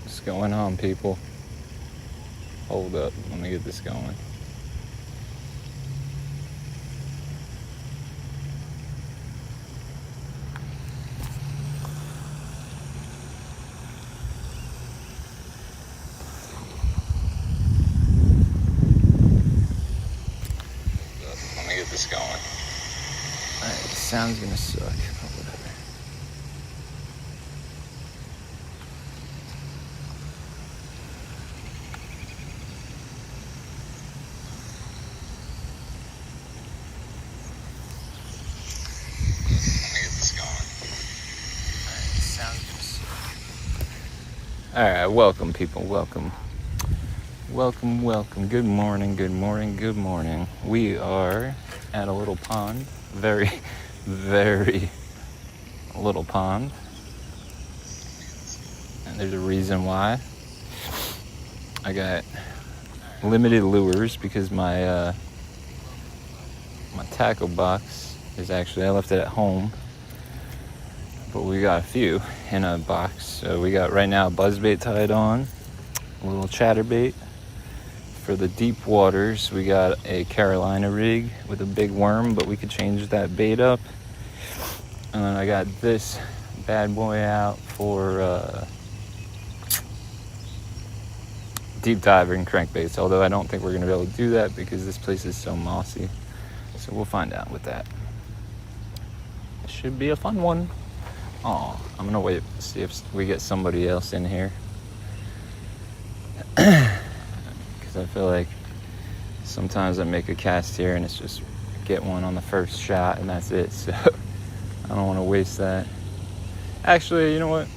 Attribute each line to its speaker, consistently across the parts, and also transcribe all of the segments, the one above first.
Speaker 1: What's going on, people? Hold up, let me get this going. Alright, the sound's gonna suck, but whatever. Alright, welcome, people, welcome. Welcome. Good morning. We are at a little pond. Very, very little pond. And there's a reason why. I got limited lures because my tackle box is actually, I left it at home. But we got a few in a box. So we got right now a buzzbait tied on, a little chatterbait. For the deep waters, we got a Carolina rig with a big worm, but we could change that bait up. And then I got this bad boy out for deep diving crankbaits, although I don't think we're going to be able to do that because this place is so mossy. So we'll find out with that. It should be a fun one. Oh, I'm going to wait to see if we get somebody else in here. I feel like sometimes I make a cast here and it's just get one on the first shot and that's it, so I don't want to waste that. Actually, you know what?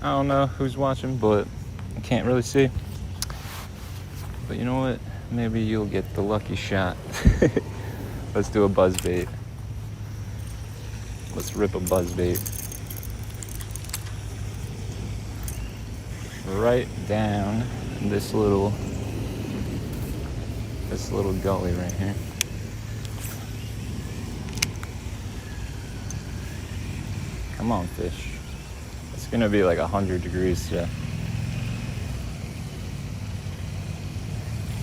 Speaker 1: I don't know who's watching, but I can't really see. But you know what? Maybe you'll get the lucky shot. Let's do a buzzbait. Let's rip a buzzbait. Right down this little gully right here. Come on, fish. It's gonna be like 100 degrees today.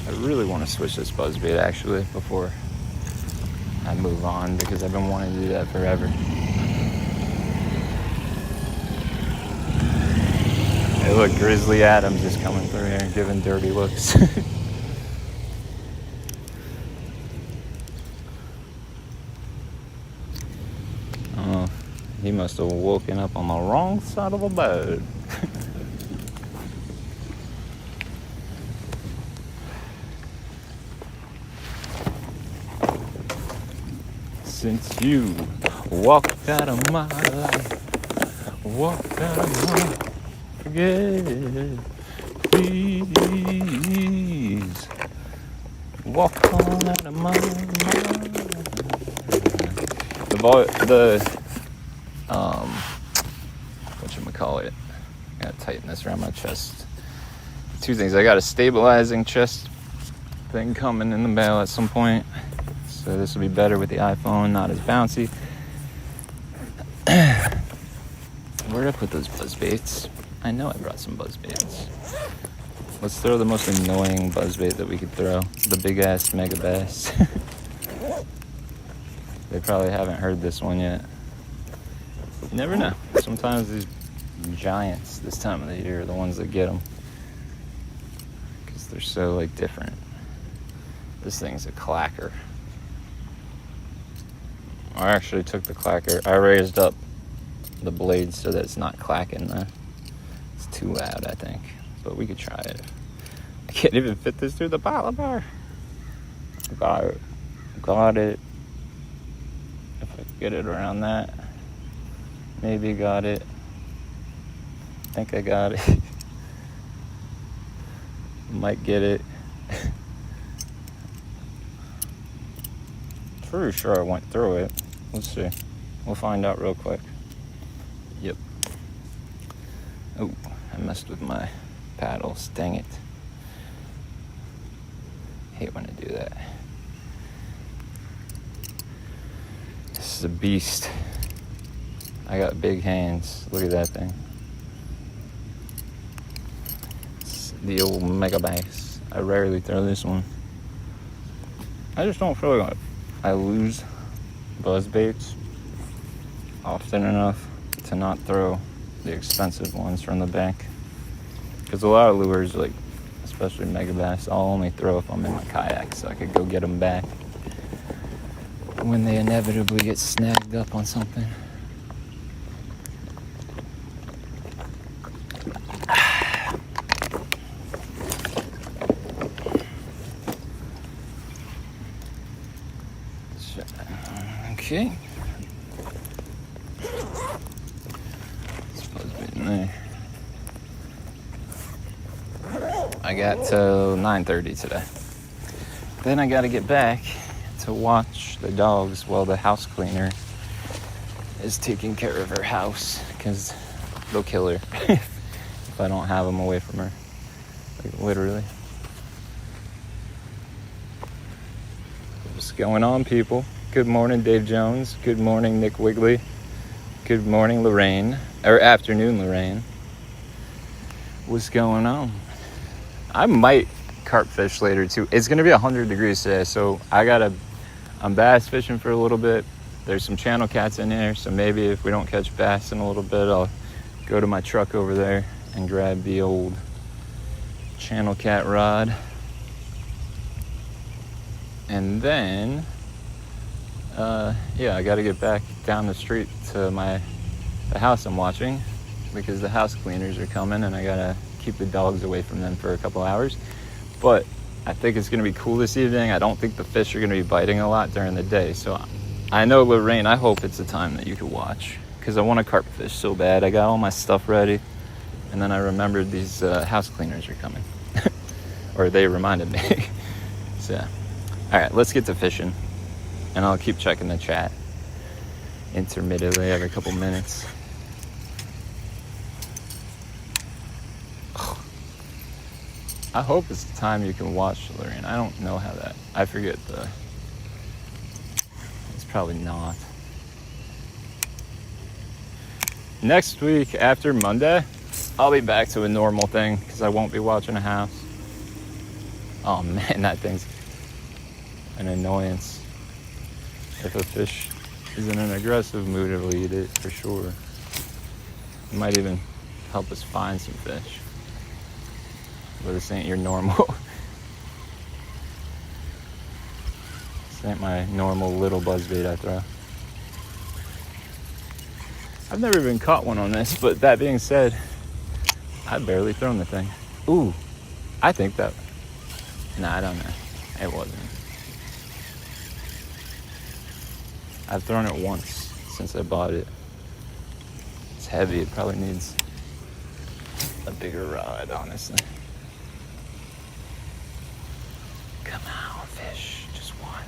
Speaker 1: I really want to switch this buzzbait actually before I move on because I've been wanting to do that forever. Hey, look, Grizzly Adams is coming through here giving dirty looks. Oh, he must have woken up on the wrong side of the bed. Since you walked out of my life, walked out of my forget, please walk on out of my mind. Whatchamacallit, I gotta tighten this around my chest. Two things, I got a stabilizing chest thing coming in the mail at some point, so this will be better with the iPhone, not as bouncy. Where'd I put those buzzbaits? I know I brought some buzzbaits. Let's throw the most annoying buzzbait that we could throw. The big ass mega bass. They probably haven't heard this one yet. You never know. Sometimes these giants this time of the year are the ones that get them. Because they're so like different. This thing's a clacker. I actually took the clacker. I raised up the blade so that it's not clacking though. It's too loud, I think. But we could try it. I can't even fit this through the bottle bar. Got it. If I could get it around that. Maybe got it. I think I got it. Might get it. Pretty sure I went through it. Let's see. We'll find out real quick. Yep. Oh, I messed with my paddles. Dang it. Hate when I do that. This is a beast. I got big hands. Look at that thing. the old mega bass. I rarely throw this one. I just don't feel like I lose buzz baits often enough to not throw the expensive ones from the bank. Because a lot of lures, like especially mega bass, I'll only throw if I'm in my kayak, so I could go get them back when they inevitably get snagged up on something. Okay. Supposed to be in there. I got till 9:30 today. Then I got to get back to watch the dogs while the house cleaner is taking care of her house, because they'll kill her if I don't have them away from her. Like, literally. What's going on, people? Good morning, Dave Jones. Good morning, Nick Wigley. Good morning, Lorraine. Or afternoon, Lorraine. What's going on? I might carp fish later too. It's gonna be 100 degrees today, so I'm bass fishing for a little bit. There's some channel cats in there, so maybe if we don't catch bass in a little bit, I'll go to my truck over there and grab the old channel cat rod. And then I gotta get back down the street to the house I'm watching, because the house cleaners are coming and I gotta keep the dogs away from them for a couple hours. But I think it's gonna be cool this evening. I don't think the fish are gonna be biting a lot during the day, so I know, Lorraine, I hope it's a time that you could watch, because I want to carp fish so bad. I got all my stuff ready, and then I remembered these house cleaners are coming. Or they reminded me. So all right, let's get to fishing, and I'll keep checking the chat intermittently every couple minutes. I hope it's the time you can watch, Lorraine. I don't know how that, I forget it's probably not. Next week, after Monday, I'll be back to a normal thing, because I won't be watching a house. Oh man, that thing's an annoyance. If a fish is in an aggressive mood, it'll eat it for sure. It might even help us find some fish. But this ain't your normal. This ain't my normal little buzzbait I throw. I've never even caught one on this, but that being said, I've barely thrown the thing. Ooh, I think that, I don't know. It wasn't. I've thrown it once since I bought it. It's heavy, it probably needs a bigger rod, honestly. Come on, fish, just one.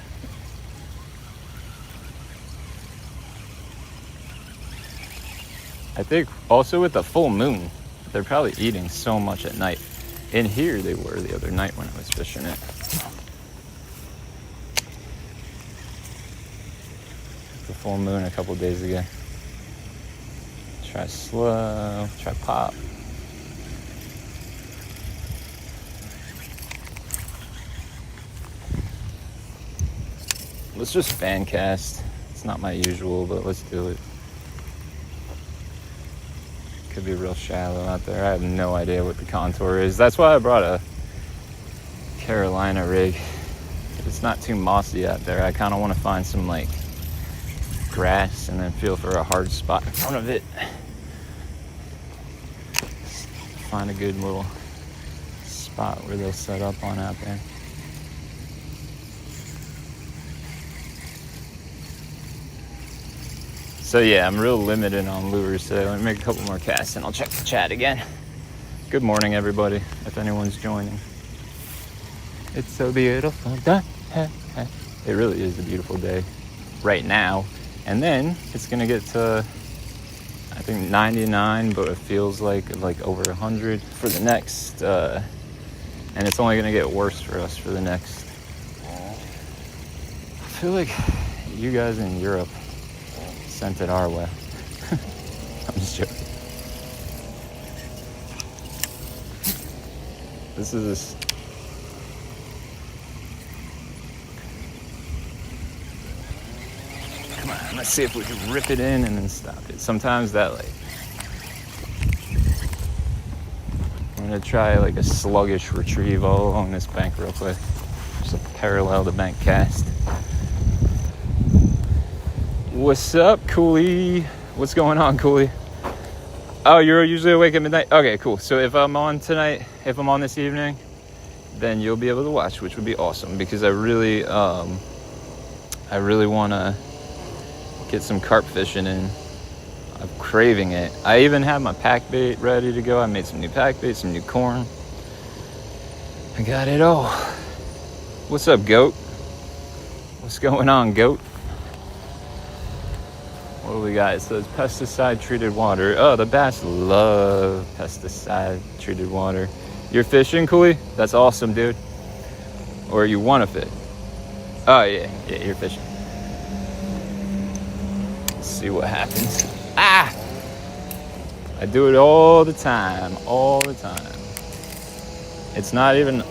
Speaker 1: I think also with the full moon, they're probably eating so much at night. In here they were the other night when I was fishing it. The full moon a couple days ago. Try slow, try pop. Let's just fan cast. It's not my usual, but let's do it. Could be real shallow out there. I have no idea what the contour is. That's why I brought a Carolina rig. If it's not too mossy out there, I kind of want to find some like grass and then feel for a hard spot in front of it. Find a good little spot where they'll set up on out there. So yeah, I'm real limited on lures today. Let me make a couple more casts and I'll check the chat again. Good morning, everybody, if anyone's joining. It's so beautiful day. It really is a beautiful day right now. And then it's gonna get to, I think 99, but it feels like over 100 for the next, and it's only gonna get worse for us for the next. I feel like you guys in Europe sent it our way. I'm just joking. This is this. Come on, let's see if we can rip it in and then stop it. Sometimes that like, I'm gonna try like a sluggish retrieve all along this bank real quick. Just a parallel to bank cast. What's up, Cooley? What's going on, Cooley? Oh, you're usually awake at midnight? Okay, cool. So if I'm on tonight, if I'm on this evening, then you'll be able to watch, which would be awesome because I really want to get some carp fishing in. I'm craving it. I even have my pack bait ready to go. I made some new pack bait, some new corn. I got it all. What's up, goat? What's going on, goat? What do we got? It says pesticide treated water. Oh, the bass love pesticide treated water. You're fishing, Cooley? That's awesome, dude. Or you want to fish? Oh, yeah, you're fishing. Let's see what happens. Ah! I do it all the time. It's not even...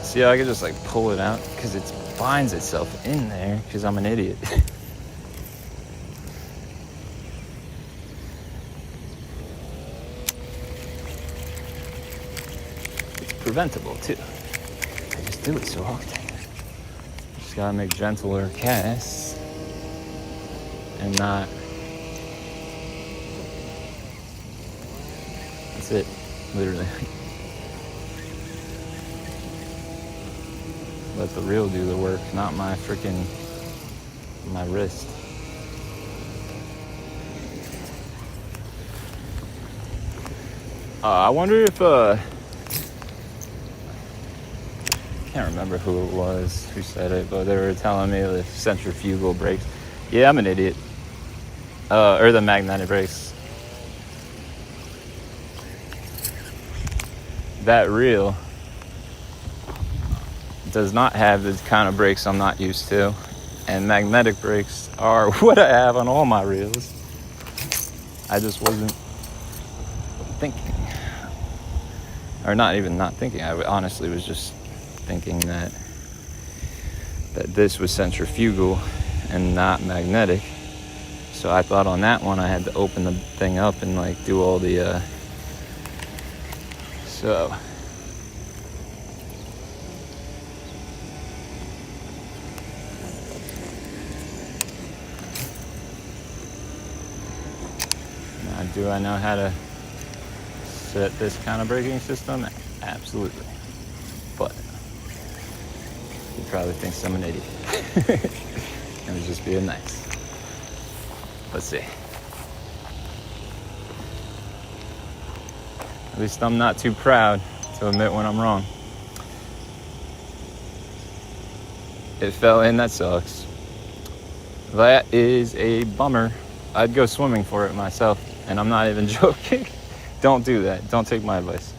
Speaker 1: See how I can just like pull it out? Because it binds itself in there because I'm an idiot. Preventable too. I just do it so often. Just gotta make gentler casts and not. That's it, literally. Let the reel do the work, not my wrist. I wonder if I can't remember who it was who said it, but they were telling me the centrifugal brakes. Yeah, I'm an idiot. Or the magnetic brakes. That reel does not have the kind of brakes I'm not used to. And magnetic brakes are what I have on all my reels. I just wasn't thinking. Or not even not thinking. I honestly was just thinking that this was centrifugal and not magnetic. So I thought on that one I had to open the thing up and like do all the so now, do I know how to set this kind of braking system? Absolutely. But he probably thinks I'm an idiot. And was just being nice. Let's see. At least I'm not too proud to admit when I'm wrong. It fell in, that sucks. That is a bummer. I'd go swimming for it myself, and I'm not even joking. Don't do that. Don't take my advice.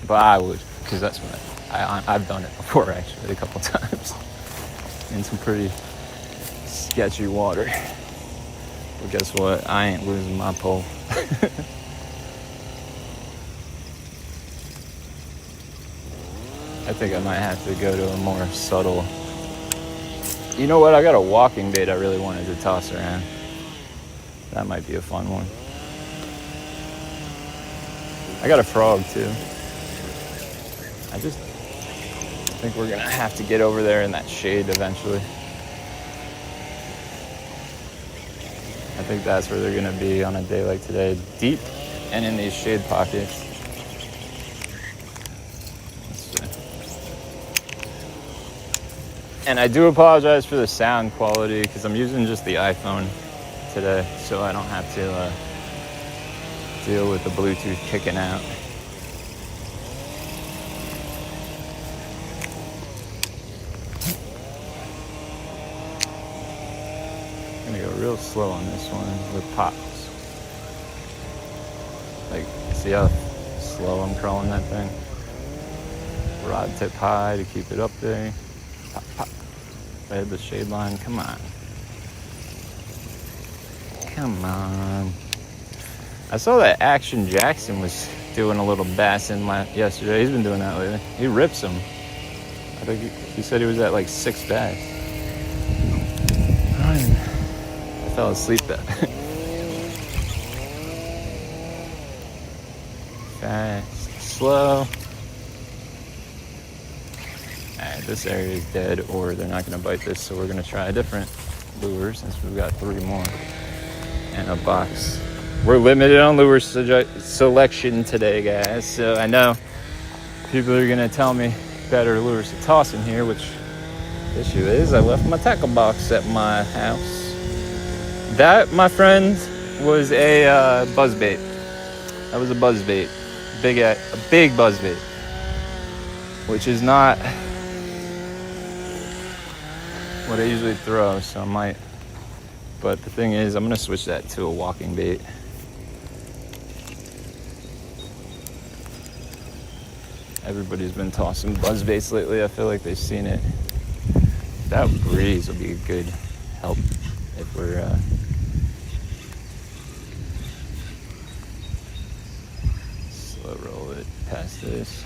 Speaker 1: But I would, because that's what I've done it before, actually, a couple times. In some pretty sketchy water. But guess what? I ain't losing my pole. I think I might have to go to a more subtle... You know what? I got a walking bait I really wanted to toss around. That might be a fun one. I got a frog, too. I think we're gonna have to get over there in that shade eventually. I think that's where they're gonna be on a day like today, deep and in these shade pockets. And I do apologize for the sound quality because I'm using just the iPhone today, so I don't have to deal with the Bluetooth kicking out. I'm gonna go real slow on this one with pops. Like, see how slow I'm crawling that thing? Rod tip high to keep it up there. Pop, pop. I had the shade line. Come on. Come on. I saw that Action Jackson was doing a little bassing yesterday. He's been doing that lately. He rips them. I think he said he was at like 6 bass. I fell asleep though. Fast, slow. Alright, this area is dead, or they're not going to bite this, so we're going to try a different lure since we've got 3 more and a box. We're limited on lure selection today, guys, so I know people are going to tell me better lures to toss in here, which the issue is I left my tackle box at my house. That, my friend, was a buzzbait. That was a buzzbait. A big buzzbait, which is not what I usually throw, so I might. But the thing is, I'm going to switch that to a walking bait. Everybody's been tossing buzzbaits lately. I feel like they've seen it. That breeze will be a good help if we're slow roll it past this.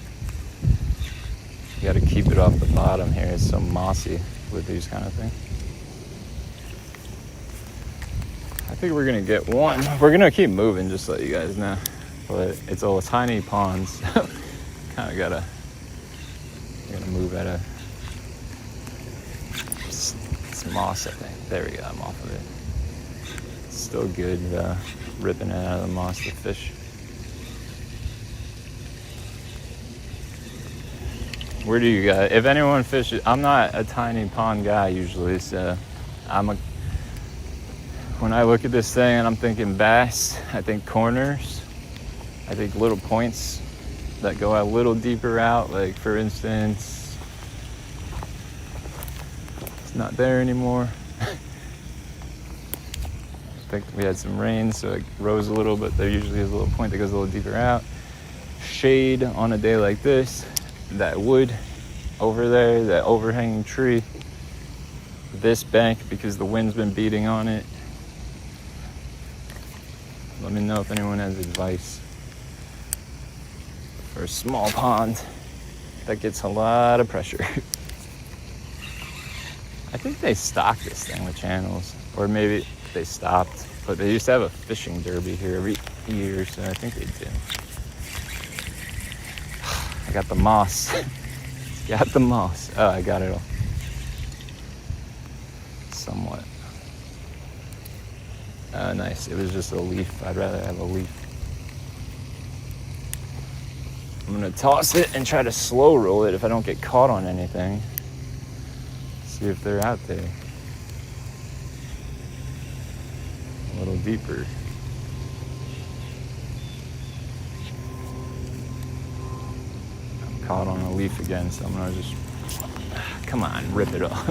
Speaker 1: You got to keep it off the bottom here. It's so mossy with these kind of things. I think we're gonna get one. We're gonna keep moving, just to let you guys know. But it's all tiny ponds, so kind of gotta move at a. It's moss, I think. There we go. I'm off of it. It's still good, ripping it out of the moss. The fish. Where do you guys? If anyone fishes, I'm not a tiny pond guy usually, so when I look at this thing and I'm thinking bass, I think corners, I think little points that go a little deeper out. Like for instance, it's not there anymore. I think we had some rain, so it rose a little, but there usually is a little point that goes a little deeper out. Shade on a day like this. That wood over there, that overhanging tree, this bank, because the wind's been beating on it. Let me know if anyone has advice for a small pond that gets a lot of pressure. I think they stocked this thing with channels, or maybe they stopped, but they used to have a fishing derby here every year, so I think they did. I got the moss. Got the moss. Oh, I got it all. Somewhat. Oh, nice. It was just a leaf. I'd rather have a leaf. I'm going to toss it and try to slow roll it if I don't get caught on anything. See if they're out there. A little deeper. Caught on a leaf again, so I'm gonna just, come on, rip it off.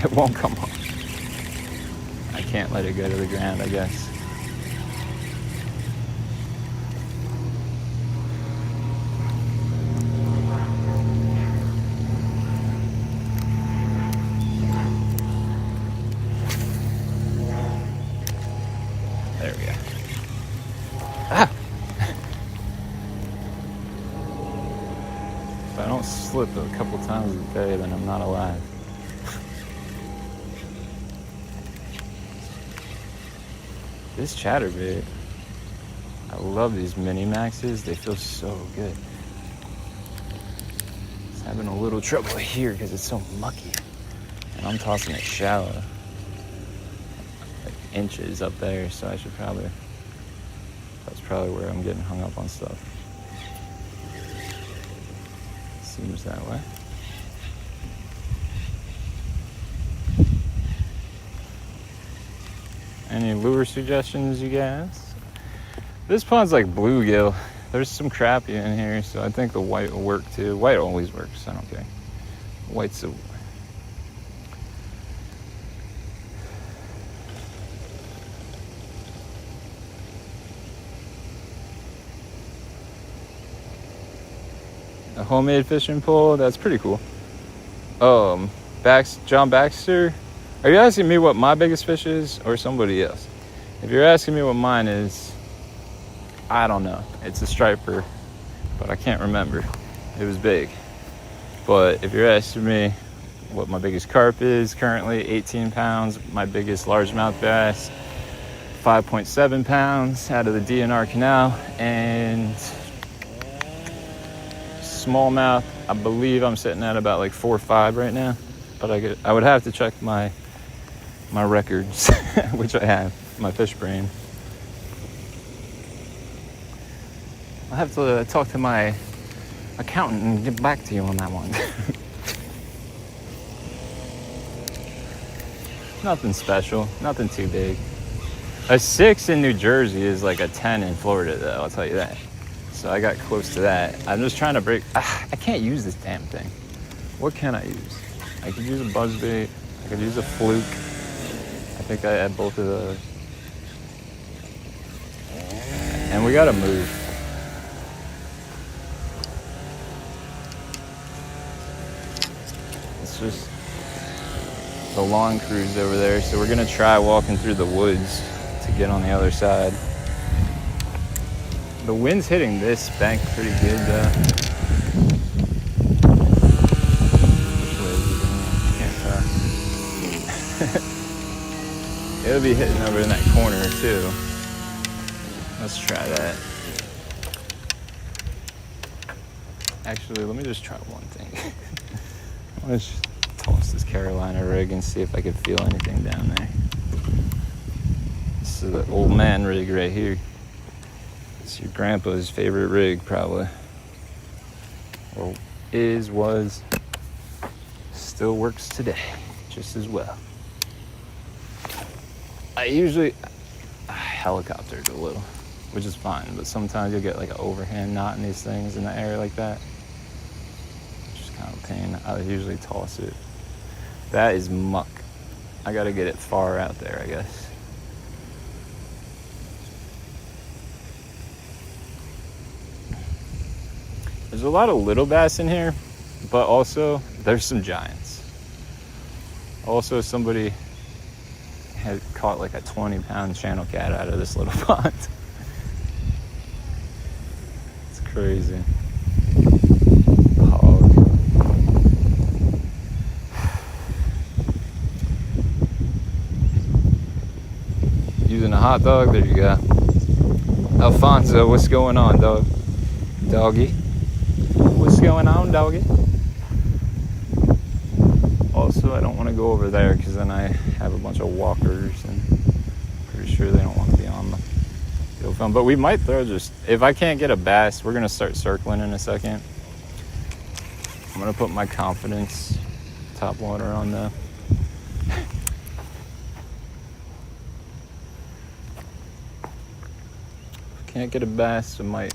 Speaker 1: It won't come off. I can't let it go to the ground, I guess. There we go. Ah! If I don't slip a couple times a day, then I'm not alive. This chatterbait, I love these mini maxes. They feel so good. It's having a little trouble here because it's so mucky. And I'm tossing it shallow. Like inches up there, so I should probably, that's probably where I'm getting hung up on stuff. Seems that way. Any lure suggestions, you guys? This pond's like bluegill. There's some crappie in here, so I think the white will work too. White always works, I don't care. White's a... A homemade fishing pole, that's pretty cool. John Baxter, are you asking me what my biggest fish is, or somebody else? If you're asking me what mine is, I don't know. It's a striper, but I can't remember. It was big. But if you're asking me what my biggest carp is currently, 18 pounds. My biggest largemouth bass, 5.7 pounds out of the DNR canal. And smallmouth, I believe I'm sitting at about like 4 or 5 right now. But I would have to check my records, which I have, my Fishbrain. I'll have to talk to my accountant and get back to you on that one. Nothing special, nothing too big. A 6 in New Jersey is like a 10 in Florida, though, I'll tell you that. So I got close to that. I'm just trying to break. I can't use this damn thing. What can I use? I could use a buzzbait. I could use a fluke. I think I had both of those. And we gotta move. It's just the lawn cruise over there, so we're gonna try walking through the woods to get on the other side. The wind's hitting this bank pretty good though. Which way is it going? Can't tell. It'll be hitting over in that corner too. Let's try that. Actually, let me just try one thing. Let's just toss this Carolina rig and see if I can feel anything down there. This is the old man rig right here. It's your grandpa's favorite rig, probably. Or was, still works today, just as well. I usually helicoptered a little, which is fine, but sometimes you'll get like an overhand knot in these things in the air like that. Kind of pain. I usually toss it. That is muck. I gotta get it far out there, I guess. There's a lot of little bass in here, but also there's some giants. Also, somebody had caught like a 20-pound channel cat out of this little pond. It's crazy. Using a hot dog, there you go. Alfonso, what's going on, dog? Doggy? What's going on, doggy? Also, I don't want to go over there because then I have a bunch of walkers and pretty sure they don't want to be on the field film. But we might throw just, if I can't get a bass, we're going to start circling in a second. I'm going to put my confidence top water on though. Can't get a bass, I might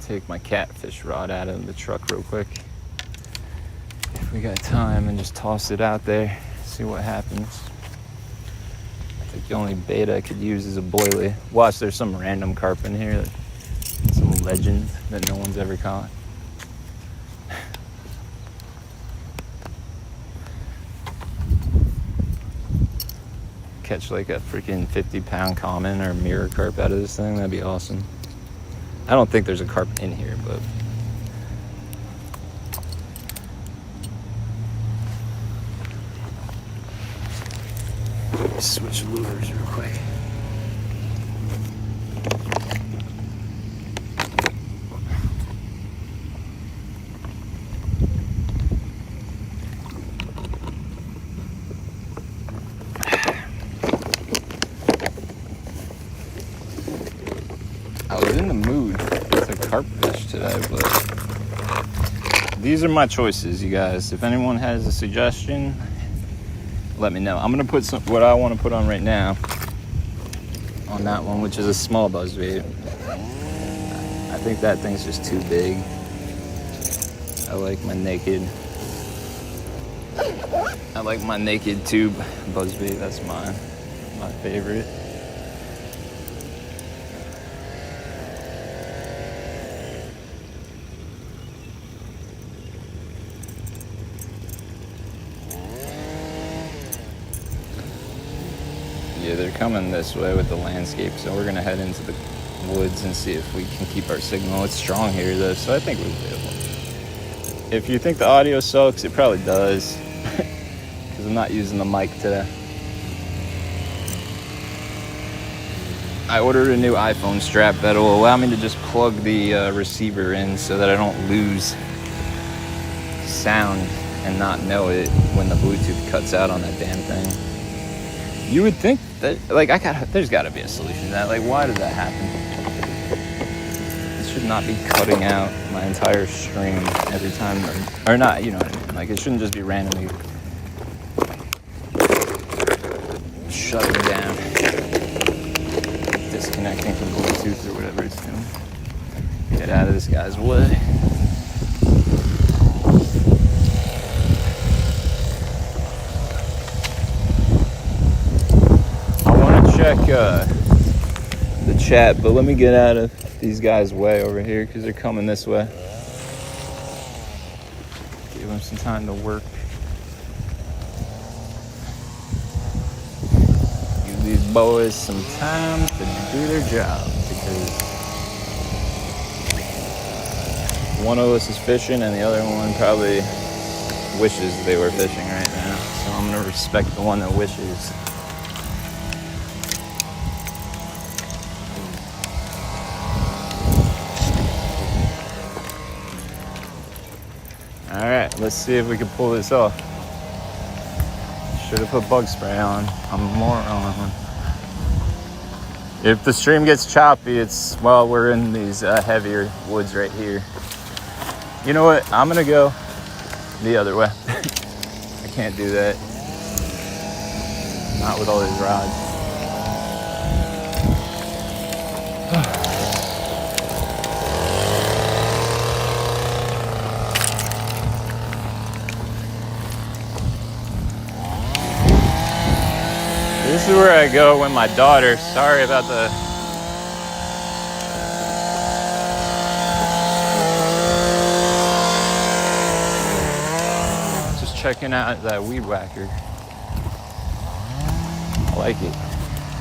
Speaker 1: take my catfish rod out of the truck real quick. If we got time, and just toss it out there, see what happens. I think the only bait I could use is a boilie. Watch, there's some random carp in here, some legend that no one's ever caught. Catch like a freaking 50-pound common or mirror carp out of this thing, that'd be awesome. I don't think there's a carp in here, but switch lures real quick. I was in the mood with a carp fish today, but these are my choices, you guys. If anyone has a suggestion, let me know. I'm gonna put what I want to put on right now on that one, which is a small buzzbait. I think that thing's just too big. I like my naked tube buzzbait. That's my favorite. Yeah, they're coming this way with the landscape, so we're gonna head into the woods and see if we can keep our signal. It's strong here though, so I think we'll be able. If you think the audio sucks, it probably does, because I'm not using the mic today. I ordered a new iPhone strap that will allow me to just plug the receiver in so that I don't lose sound and not know it when the Bluetooth cuts out on that damn thing. You would think that, like, there's got to be a solution to that. Like, why did that happen? It should not be cutting out my entire stream every time, or not, you know what I mean? Like, it shouldn't just be randomly shutting down, disconnecting from Bluetooth or whatever it's doing. Get out of this guy's way. Check the chat, but let me get out of these guys' way over here because they're coming this way. Give them some time to work. Give these boys some time to do their job, because one of us is fishing and the other one probably wishes they were fishing right now. So I'm gonna respect the one that wishes. Alright, let's see if we can pull this off. Should have put bug spray on. I'm a moron. If the stream gets choppy, it's while we're in these heavier woods right here. You know what? I'm gonna go the other way. I can't do that. Not with all these rods. This is where I go when my daughter, sorry about the... Just checking out that weed whacker. I like it.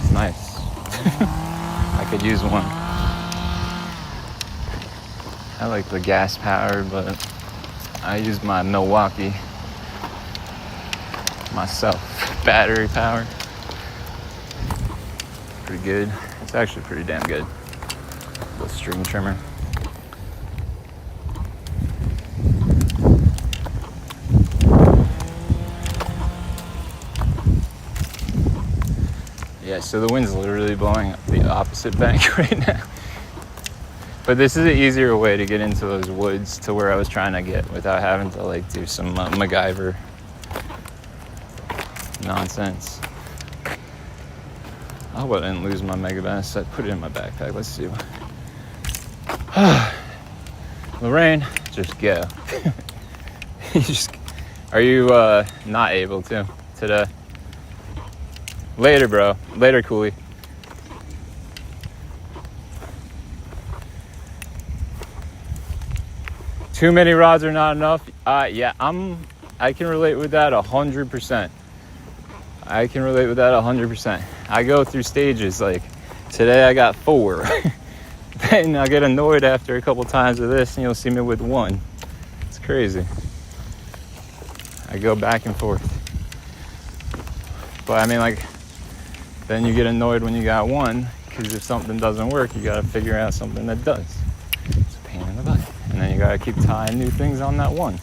Speaker 1: It's nice. I could use one. I like the gas powered, but I use my Milwaukee myself. Battery powered. Pretty good. It's actually pretty damn good. The string trimmer. Yeah, so the wind's literally blowing the opposite bank right now. But this is an easier way to get into those woods to where I was trying to get without having to like do some MacGyver nonsense. I hope I didn't lose my Mega Bass. I put it in my backpack. Let's see. Lorraine, just go. Are you not able to today? Later, bro. Later, Coolie. Too many rods are not enough. Yeah, I can relate with that 100%. I can relate with that 100%. I go through stages. Like today, I got 4. Then I'll get annoyed after a couple times of this, and you'll see me with 1. It's crazy. I go back and forth. But I mean, like, then you get annoyed when you got 1, because if something doesn't work, you got to figure out something that does. It's a pain in the butt. And then you got to keep tying new things on that 1.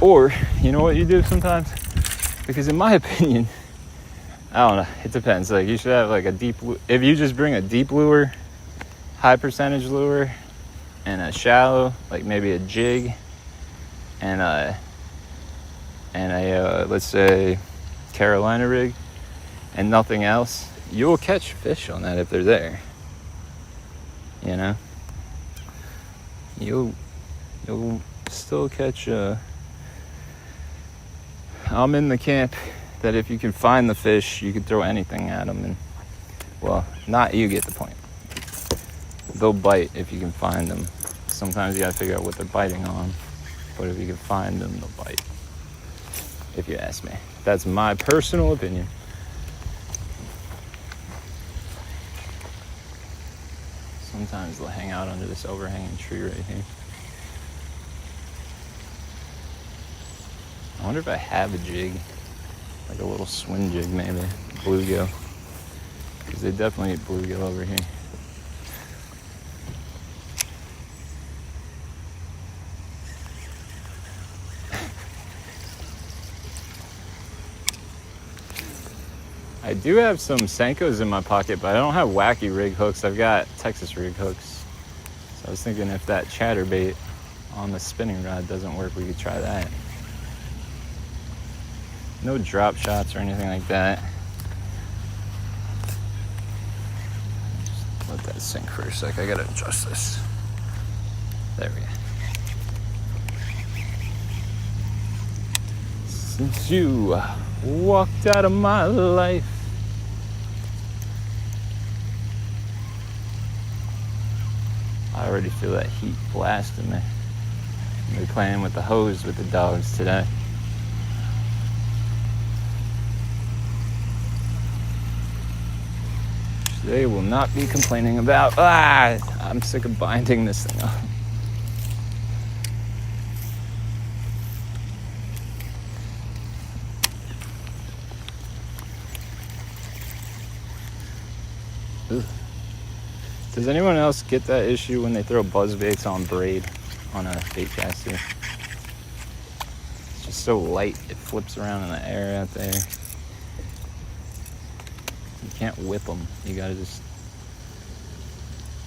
Speaker 1: Or, you know what you do sometimes? Because in my opinion, I don't know, it depends. Like, you should have like a deep, if you just bring a deep lure, high percentage lure, and a shallow, like maybe a jig, and a let's say Carolina rig, and nothing else, you'll catch fish on that if they're there. You know? You'll still catch I'm in the camp that if you can find the fish, you can throw anything at them, and well, not you get the point. They'll bite if you can find them. Sometimes you gotta figure out what they're biting on, but if you can find them, they'll bite. If you ask me, that's my personal opinion. sometimes they'll hang out under this overhanging tree right here. I wonder if I have a jig, like a little swim jig maybe, bluegill, because they definitely eat bluegill over here. I do have some Senkos in my pocket, but I don't have wacky rig hooks. I've got Texas rig hooks. So I was thinking if that chatterbait on the spinning rod doesn't work, we could try that. No drop shots or anything like that. Just let that sink for a sec. I gotta adjust this. There we go. Since you walked out of my life, I already feel that heat blasting me. I'm gonna be playing with the hose with the dogs today. They will not be complaining about. I'm sick of binding this thing up. Ugh. Does anyone else get that issue when they throw buzz baits on braid on a bait caster? It's just so light, it flips around in the air out there. You can't whip them. You gotta just...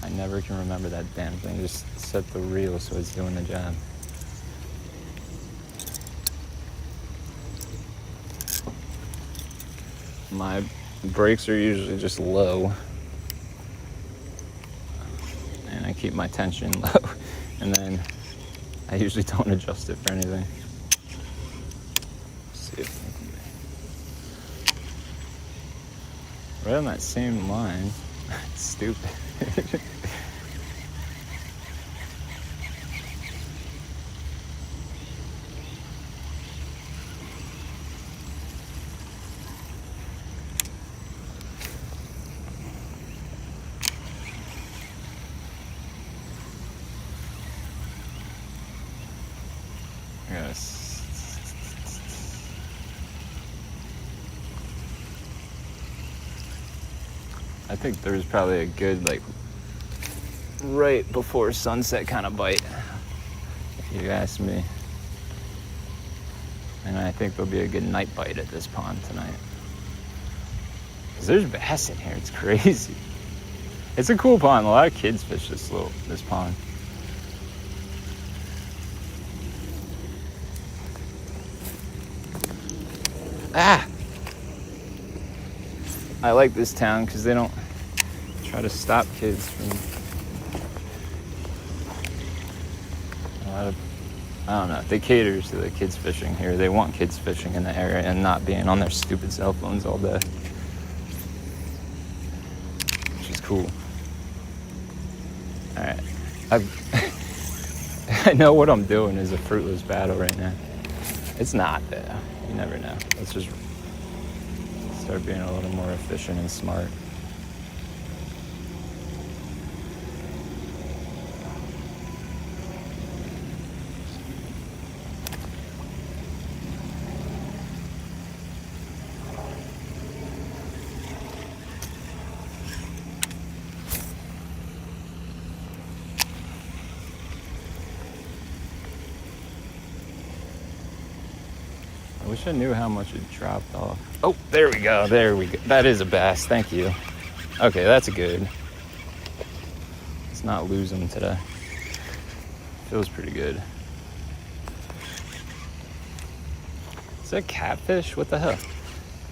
Speaker 1: I never can remember that damn thing. Just set the reel so it's doing the job. My brakes are usually just low. And I keep my tension low. And then I usually don't adjust it for anything. Let's see if I can... Right on that same line. It's stupid. Yes. I think there's probably a good, like, right before sunset kind of bite, if you ask me. And I think there'll be a good night bite at this pond tonight. Because there's bass in here, it's crazy. It's a cool pond. A lot of kids fish this pond. I like this town because they don't try to stop kids from I don't know, they cater to the kids fishing here. They want kids fishing in the area and not being on their stupid cell phones all day, which is cool. All right, I know what I'm doing is a fruitless battle right now. It's not though. You never know. Let's just start being a little more efficient and smart. I wish I knew how much it dropped off. Oh, there we go. There we go. That is a bass. Thank you. Okay, that's good. Let's not lose them today. Feels pretty good. Is that catfish? What the hell?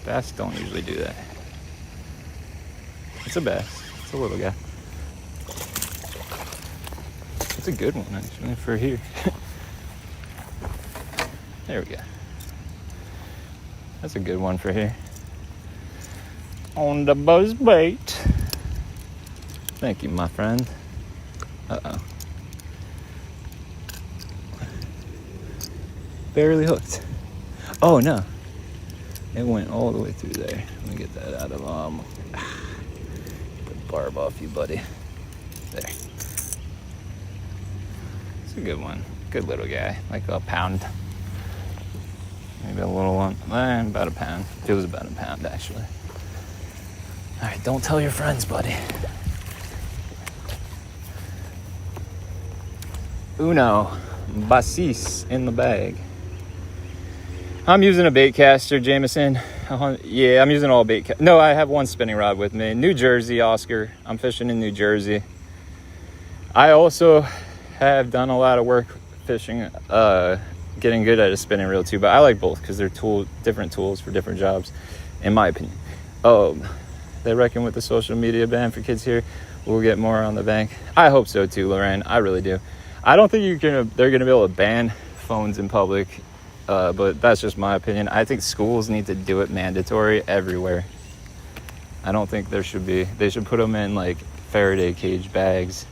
Speaker 1: Bass don't usually do that. It's a bass. It's a little guy. It's a good one, actually, for here. There we go. That's a good one for here. On the buzz bait. Thank you, my friend. Uh-oh. Barely hooked. Oh, no. It went all the way through there. Let me get that out of, the barb off you, buddy. There. It's a good one. Good little guy. Like a pound. Maybe a little one. About a pound. It was about a pound, actually. All right, don't tell your friends, buddy. Uno. Basis in the bag. I'm using a bait caster, Jameson. Yeah, I'm using all bait. No, I have one spinning rod with me. New Jersey, Oscar. I'm fishing in New Jersey. I also have done a lot of work fishing, getting good at a spinning reel too. But I like both because they're different tools for different jobs, in my opinion. They reckon with the social media ban for kids here, we'll get more on the bank. I hope so too, Lorraine. I really do. I don't think they're gonna be able to ban phones in public. But that's just my opinion. I think schools need to do it mandatory everywhere. I don't think they should put them in like Faraday cage bags.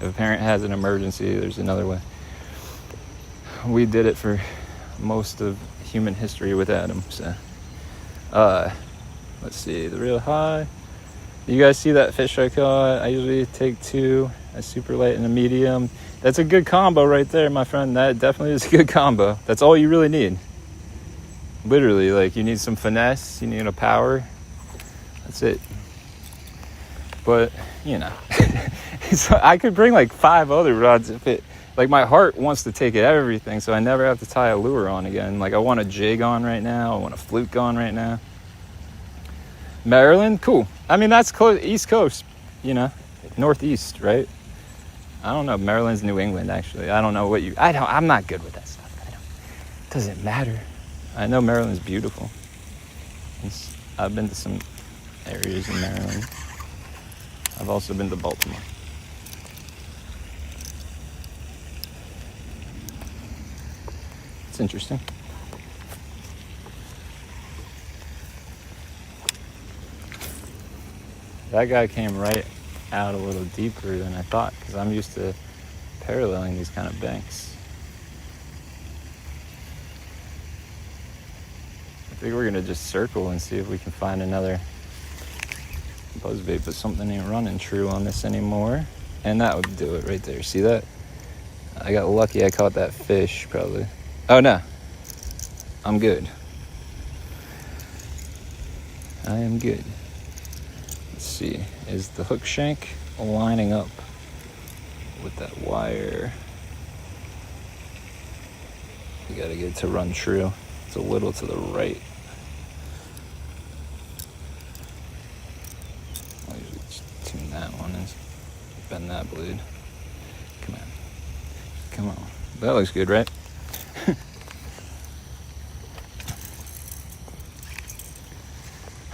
Speaker 1: If a parent has an emergency, there's another way. We did it for most of human history without them. So, let's see, the real high. You guys see that fish I caught? I usually take 2, a super light and a medium. That's a good combo right there, my friend. That definitely is a good combo. That's all you really need. Literally, like, you need some finesse, you need a power. That's it. But, you know, so I could bring like 5 other rods if it, like, my heart wants to take everything, so I never have to tie a lure on again. Like, I want a jig on right now. I want a fluke on right now. Maryland, cool. I mean, that's close, East Coast, you know, Northeast, right? I don't know. Maryland's New England, actually. I don't know what I'm not good with that stuff. It doesn't matter. I know Maryland's beautiful. I've been to some areas in Maryland. I've also been to Baltimore. It's interesting. That guy came right out a little deeper than I thought because I'm used to paralleling these kind of banks. I think we're gonna just circle and see if we can find another buzzbait, but something ain't running true on this anymore, and that would do it right there. See that? I got lucky. I caught that fish probably. Oh no, I'm good. I am good. Let's see, is the hook shank lining up with that wire? You gotta get it to run true. It's a little to the right. I'll usually just tune that one and bend that blade. Come on. Come on. That looks good, right?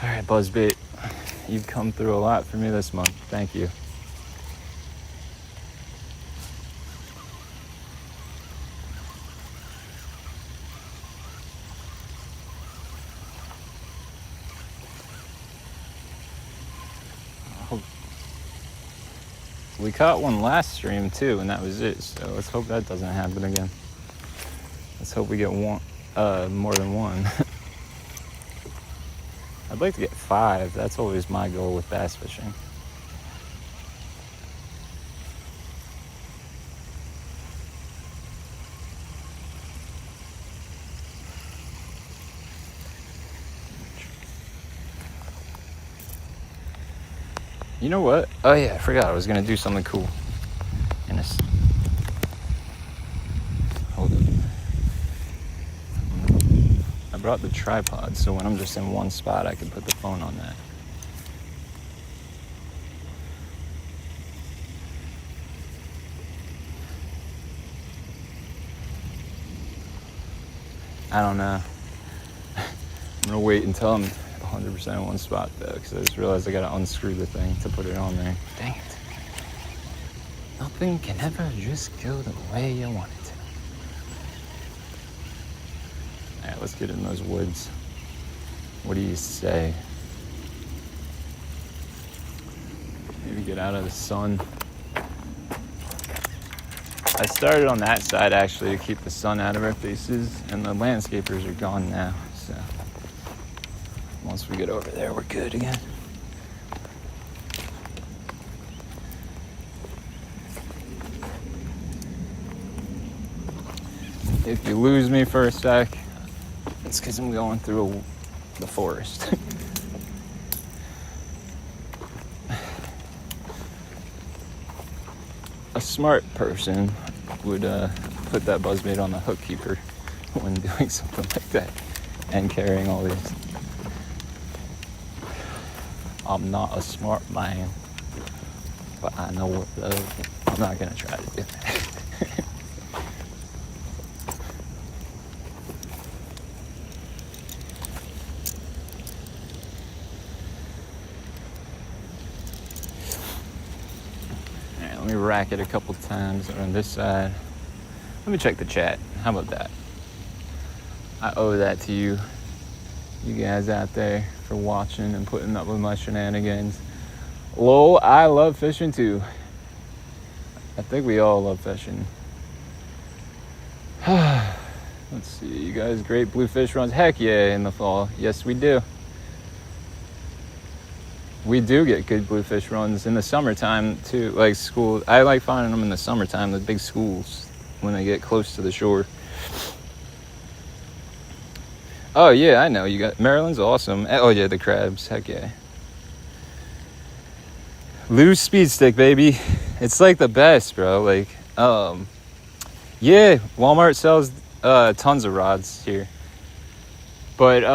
Speaker 1: Alright, buzzbait. You've come through a lot for me this month. Thank you. We caught one last stream too, and that was it. So let's hope that doesn't happen again. Let's hope we get one, more than one. I'd like to get 5. That's always my goal with bass fishing. You know what? Oh yeah, I forgot I was gonna do something cool. Hold up. I brought the tripod, so when I'm just in one spot, I can put the phone on that. I don't know. I'm gonna wait until I'm 100% in one spot though, because I just realized I gotta unscrew the thing to put it on there. Dang it. Nothing can ever just go the way you want it to. Alright, let's get in those woods. What do you say? Maybe get out of the sun. I started on that side actually to keep the sun out of our faces, and the landscapers are gone now, so once we get over there, we're good again. If you lose me for a sec, it's because I'm going through the forest. A smart person would put that buzzbait on the hook keeper when doing something like that and carrying all these. I'm not a smart man, but I know what love. I'm not gonna try to do that. Alright, let me rack it a couple times on this side. Let me check the chat. How about that? I owe that to you guys out there, for watching and putting up with my shenanigans. Lol, I love fishing too. I think we all love fishing. Let's see, you guys, great bluefish runs. Heck yeah, in the fall. Yes, we do. We do get good bluefish runs in the summertime too. Like school, I like finding them in the summertime, the big schools, when they get close to the shore. Oh yeah, I know. You got Maryland's awesome. Oh yeah, the crabs. Heck yeah. Loose speed stick, baby. It's like the best, bro. Like, yeah, Walmart sells tons of rods here. But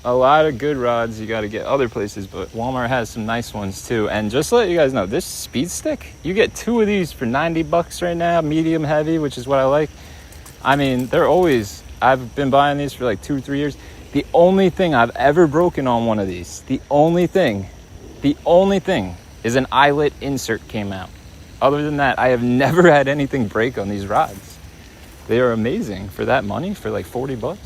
Speaker 1: a lot of good rods you got to get other places, but Walmart has some nice ones too. And just to let you guys know, this speed stick, you get 2 of these for $90 right now, medium heavy, which is what I like. I mean, they're always, I've been buying these for like 2 or 3 years. The only thing I've ever broken on one of these, the only thing is an eyelet insert came out. Other than that, I have never had anything break on these rods. They are amazing for that money, for like $40.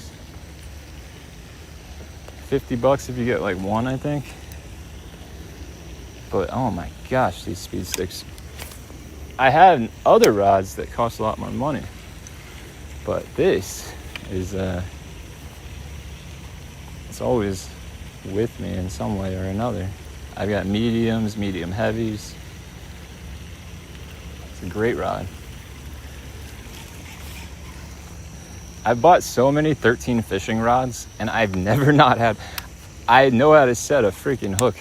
Speaker 1: $50 if you get like one, I think. But oh my gosh, these speed sticks. I had other rods that cost a lot more money, but this is it's always with me in some way or another. I've got mediums, medium heavies. It's a great rod. I've bought so many 13 fishing rods, and I've never not had, I know how to set a freaking hook.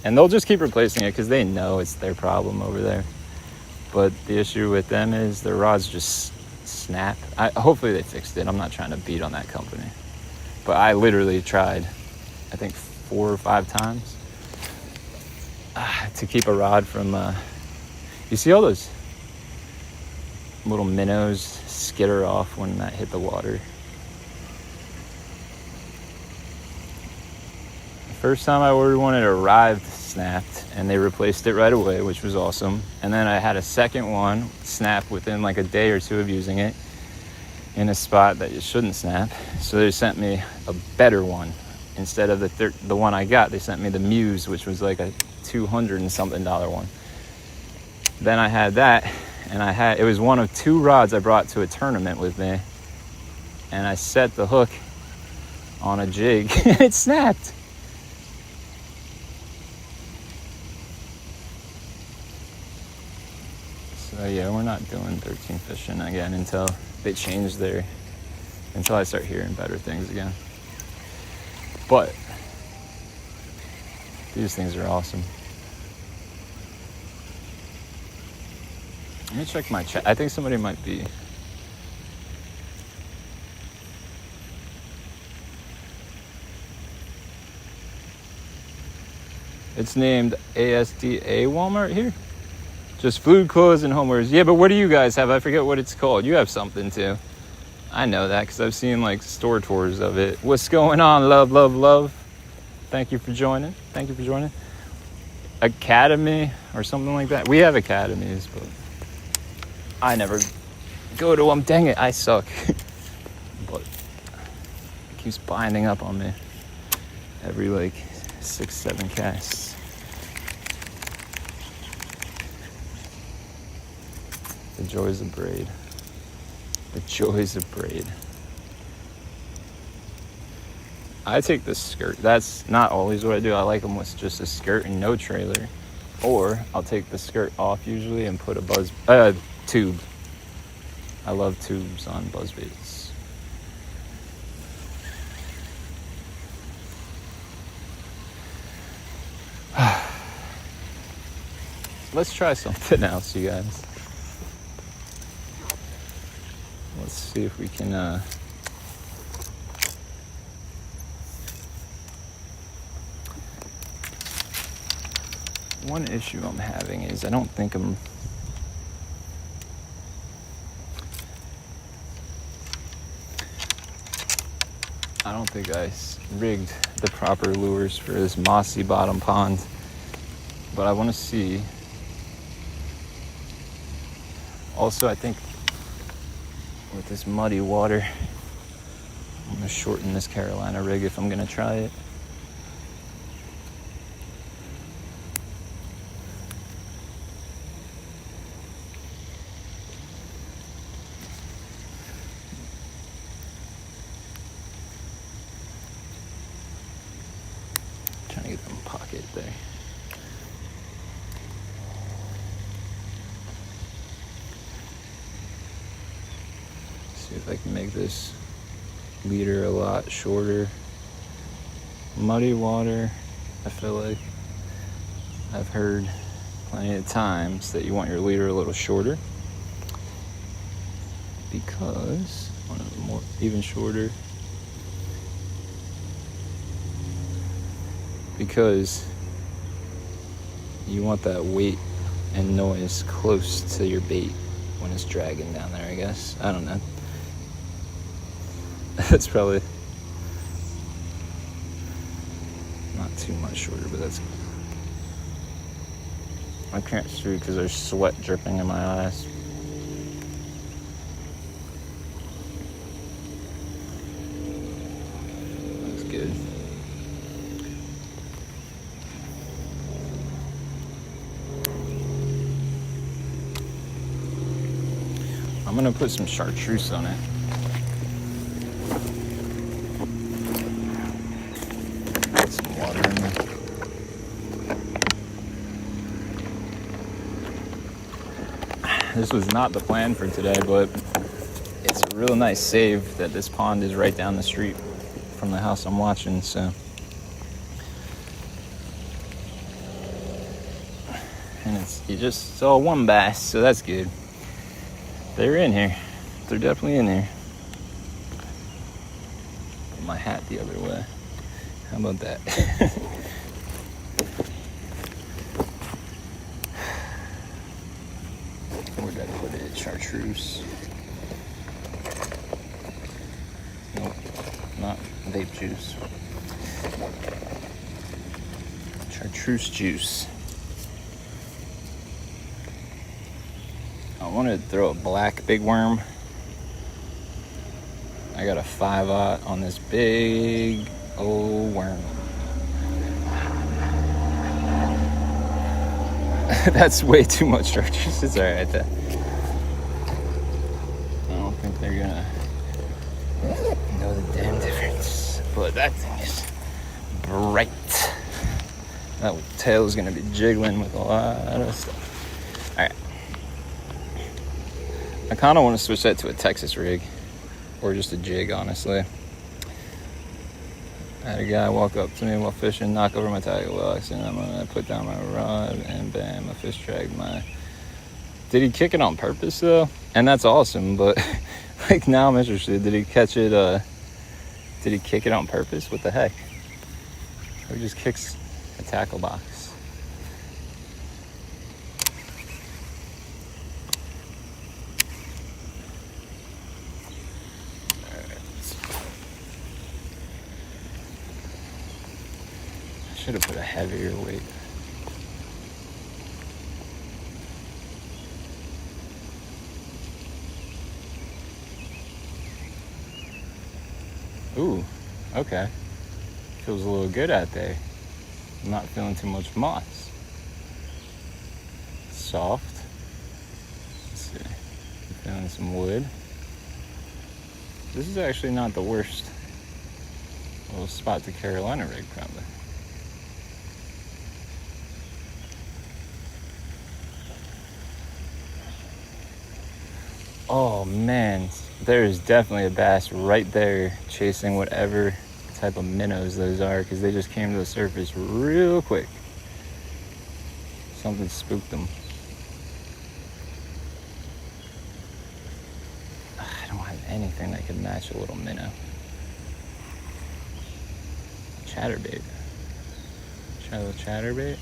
Speaker 1: And they'll just keep replacing it because they know it's their problem over there. But the issue with them is their rods just snap. Hopefully they fixed it. I'm not trying to beat on that company. But I literally tried, I think 4 or 5 times to keep a rod from, you see all those little minnows skitter off when that hit the water. The first time I ordered one, it arrived snapped, and they replaced it right away, which was awesome. And then I had a second one snap within like a day or 2 of using it in a spot that it shouldn't snap. So they sent me a better one. Instead of the one I got, they sent me the Muse, which was like a $200 and something one. Then I had that, and it was one of 2 rods I brought to a tournament with me, and I set the hook on a jig and it snapped. So yeah, we're not doing 13 fishing again until they change until I start hearing better things again. But these things are awesome. Let me check my chat. I think somebody might be. It's named ASDA Walmart here. Just food, clothes, and homewares. Yeah, but what do you guys have? I forget what it's called. You have something too. I know that because I've seen like store tours of it. What's going on? Love, love, love. Thank you for joining. Thank you for joining. Academy or something like that. We have academies, but I never go to them. Dang it, I suck. But it keeps binding up on me every like 6-7 casts. The joys of braid. The joys of braid. I take the skirt. That's not always what I do. I like them with just a skirt and no trailer. Or I'll take the skirt off usually and put a tube I love tubes on buzzbaits. Let's try something else, you guys. Let's see if we can one issue I'm having is I don't think I rigged the proper lures for this mossy bottom pond, but I want to see. Also, I think with this muddy water, I'm going to shorten this Carolina rig if I'm going to try it. Trying to get them pocket there. See if I can make this leader a lot shorter. Muddy water, I feel like I've heard plenty of times that you want your leader a little shorter because more even shorter because you want that weight and noise close to your bait when it's dragging down there, I guess. I don't know. That's probably not too much shorter, but that's... I can't see because there's sweat dripping in my eyes. That's good. I'm gonna put some chartreuse on it. Put some water in there. This was not the plan for today, but it's a real nice save that this pond is right down the street from the house I'm watching, so. And you just saw one bass, so that's good. They're in here. They're definitely in here. Put my hat the other way. How about that? Where did I put it? Chartreuse. Nope, not vape juice. Chartreuse juice. I wanted to throw a black big worm. I got a 5/0 on this big old worm. That's way too much chartreuse. It's alright though. I don't think they're gonna know the damn difference. But that thing is bright. That tail is gonna be jiggling with a lot of stuff. Alright. I kind of want to switch that to a Texas rig or just a jig, honestly. I had a guy walk up to me while fishing, knock over my tackle box, and I'm going to put down my rod, and bam, a fish dragged my... Did he kick it on purpose, though? And that's awesome, but like now I'm interested. Did he catch it, did he kick it on purpose? What the heck? Or he just kicks a tackle box? Should have put a heavier weight. Ooh, okay. Feels a little good out there. I'm not feeling too much moss. Soft. Let's see. I'm feeling some wood. This is actually not the worst little spot to Carolina rig, probably. Oh man, there's definitely a bass right there chasing whatever type of minnows those are, because they just came to the surface real quick. Something spooked them. I don't have anything that could match a little minnow. Chatterbait. Try a little chatterbait.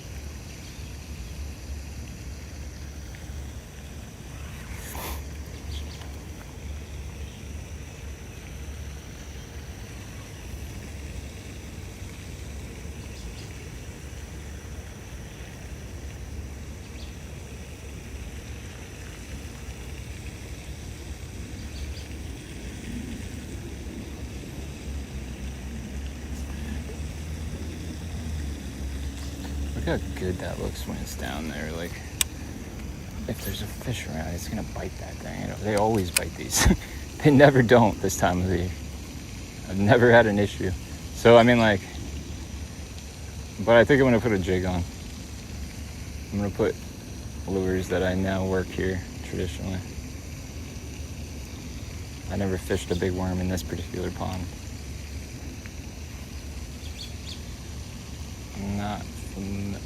Speaker 1: Look how good that looks when it's down there. Like, if there's a fish around, it's gonna bite that thing. You know, they always bite these. They never don't this time of the year. I've never had an issue. So I mean, like, but I think I'm gonna put a jig on. I'm gonna put lures that I now work here traditionally. I never fished a big worm in this particular pond.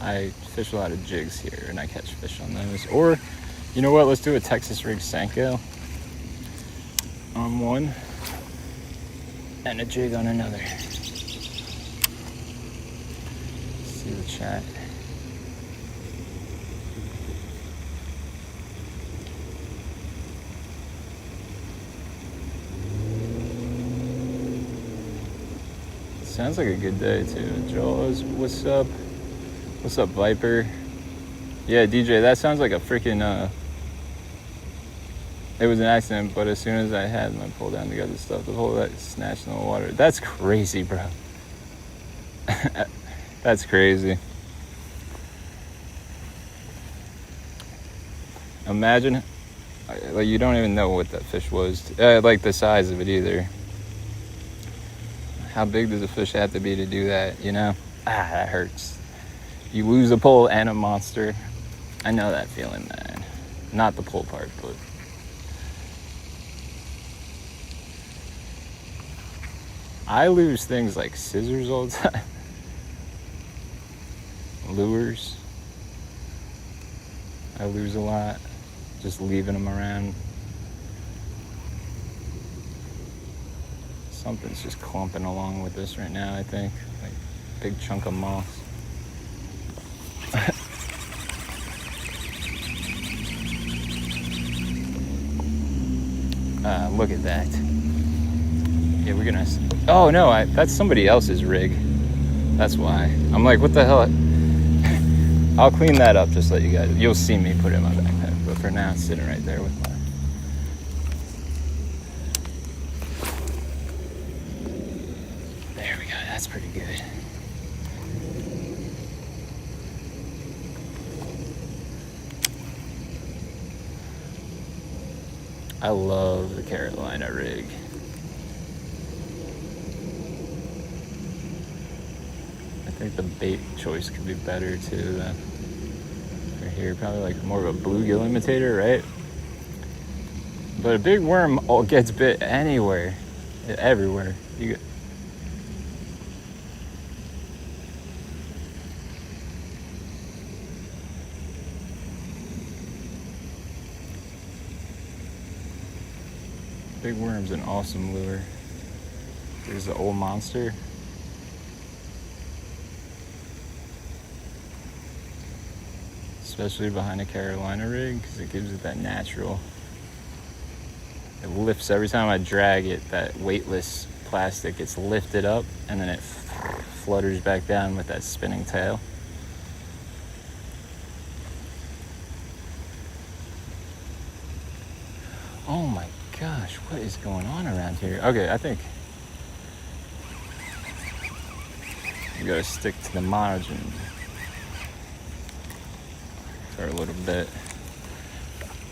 Speaker 1: I fish a lot of jigs here, and I catch fish on those. Or, you know what? Let's do a Texas rig Senko on one, and a jig on another. See the chat. Sounds like a good day too. Jaws, what's up? What's up, Viper? Yeah, DJ, that sounds like a freaking, it was an accident, but as soon as I had my pull down together stuff, the whole that snatched in the water. That's crazy, bro. That's crazy. Imagine, like, you don't even know what that fish was, like the size of it either. How big does a fish have to be to do that, you know? That hurts. You lose a pole and a monster. I know that feeling, man. Not the pole part, but... I lose things like scissors all the time. Lures. I lose a lot. Just leaving them around. Something's just clumping along with this right now, I think. Like, big chunk of moss. Look at that. Yeah, we're gonna... Oh, no, that's somebody else's rig. That's why. I'm like, what the hell? I'll clean that up, just let you guys... You'll see me put it in my backpack. But for now, it's sitting right there with my... There we go. That's pretty good. I love the Carolina rig. I think the bait choice could be better too. Right here, probably like more of a bluegill imitator, right? But a big worm gets bit anywhere, everywhere. Big worm's an awesome lure. There's the old monster. Especially behind a Carolina rig, because it gives it that natural. It lifts every time I drag it, that weightless plastic gets lifted up, and then it flutters back down with that spinning tail. Oh my gosh, what is going on around here? Okay, I think you gotta stick to the monogen for a little bit.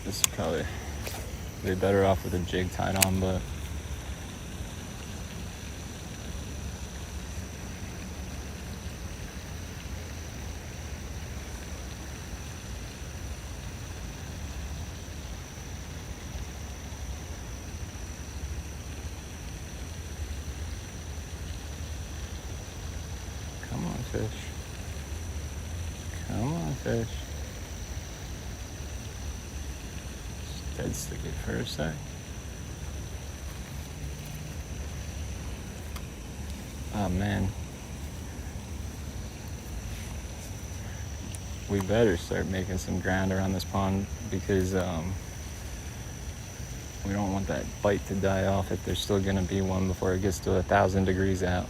Speaker 1: This is probably be better off with a jig tied on, but fish. Come on, fish. Just dead stick it for a sec. Oh man. We better start making some ground around this pond because we don't want that bite to die off if there's still gonna be one before it gets to 1,000 degrees out.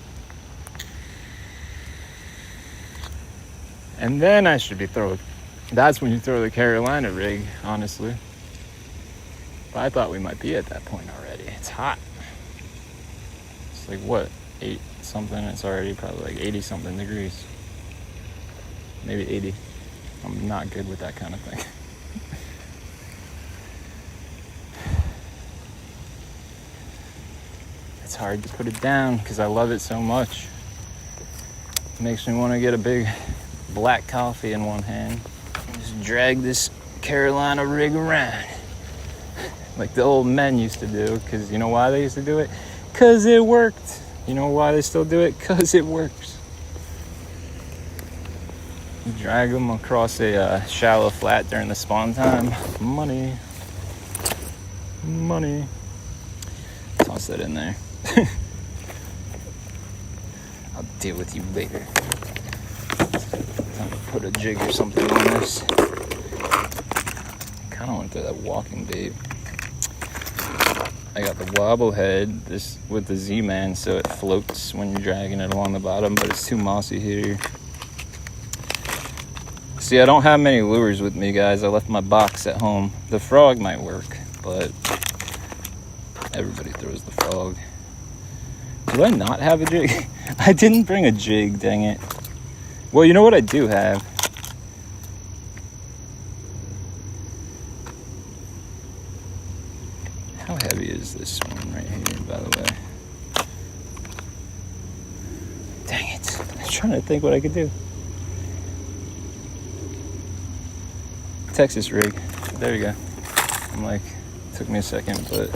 Speaker 1: And then I should be throwing. That's when you throw the Carolina rig, honestly. But I thought we might be at that point already. It's hot. It's like what, 8 something? It's already probably like 80 something degrees. Maybe 80. I'm not good with that kind of thing. It's hard to put it down because I love it so much. It makes me want to get a big black coffee in one hand and just drag this Carolina rig around like the old men used to do. Because you know why they used to do it? Because it worked. You know why they still do it? Because it works. Drag them across a shallow flat during the spawn time. Money. Money. Toss that in there. I'll deal with you later. Time to put a jig or something on this. Kind of went to that walking bait. I got the wobble head this with the Z-Man, so it floats when you're dragging it along the bottom, but it's too mossy here. See, I don't have many lures with me, guys. I left my box at home. The frog might work, but everybody throws the frog. Do I not have a jig? I didn't bring a jig, dang it. Well, you know what I do have? How heavy is this one right here, by the way? Dang it. I'm trying to think what I could do. Texas rig. There you go. I'm like, it took me a second, but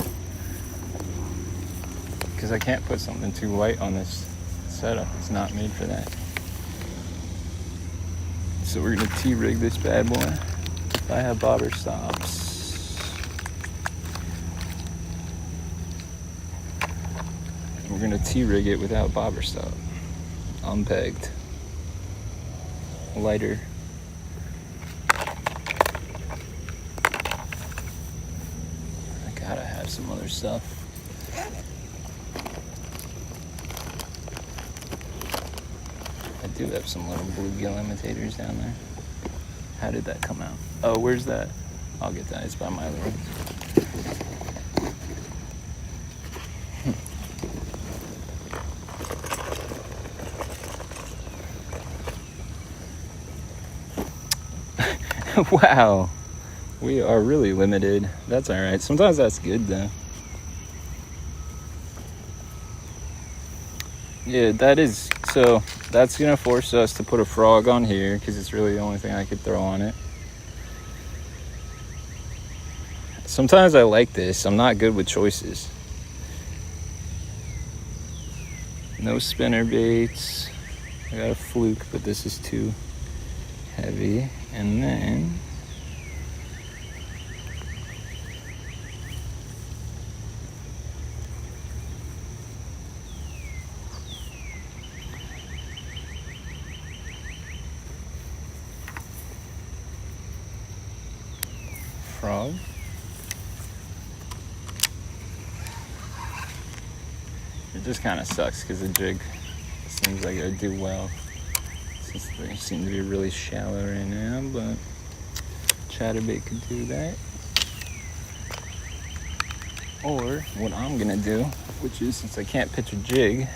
Speaker 1: because I can't put something too light on this setup. It's not made for that. So we're gonna T-rig this bad boy. If I have bobber stops. We're gonna T-rig it without bobber stop. Unpegged. Lighter. Gotta have some other stuff. I do have some little bluegill imitators down there. How did that come out? Oh, where's that? I'll get that. It's by my lure. Wow. We are really limited. That's all right. Sometimes that's good, though. Yeah, that is. So that's going to force us to put a frog on here because it's really the only thing I could throw on it. Sometimes I like this. I'm not good with choices. No spinner baits. I got a fluke, but this is too heavy. And then frog. It just kind of sucks because the jig seems like it would do well since they seem to be really shallow right now, but chatterbait could do that. Or what I'm gonna do, which is since I can't pitch a jig,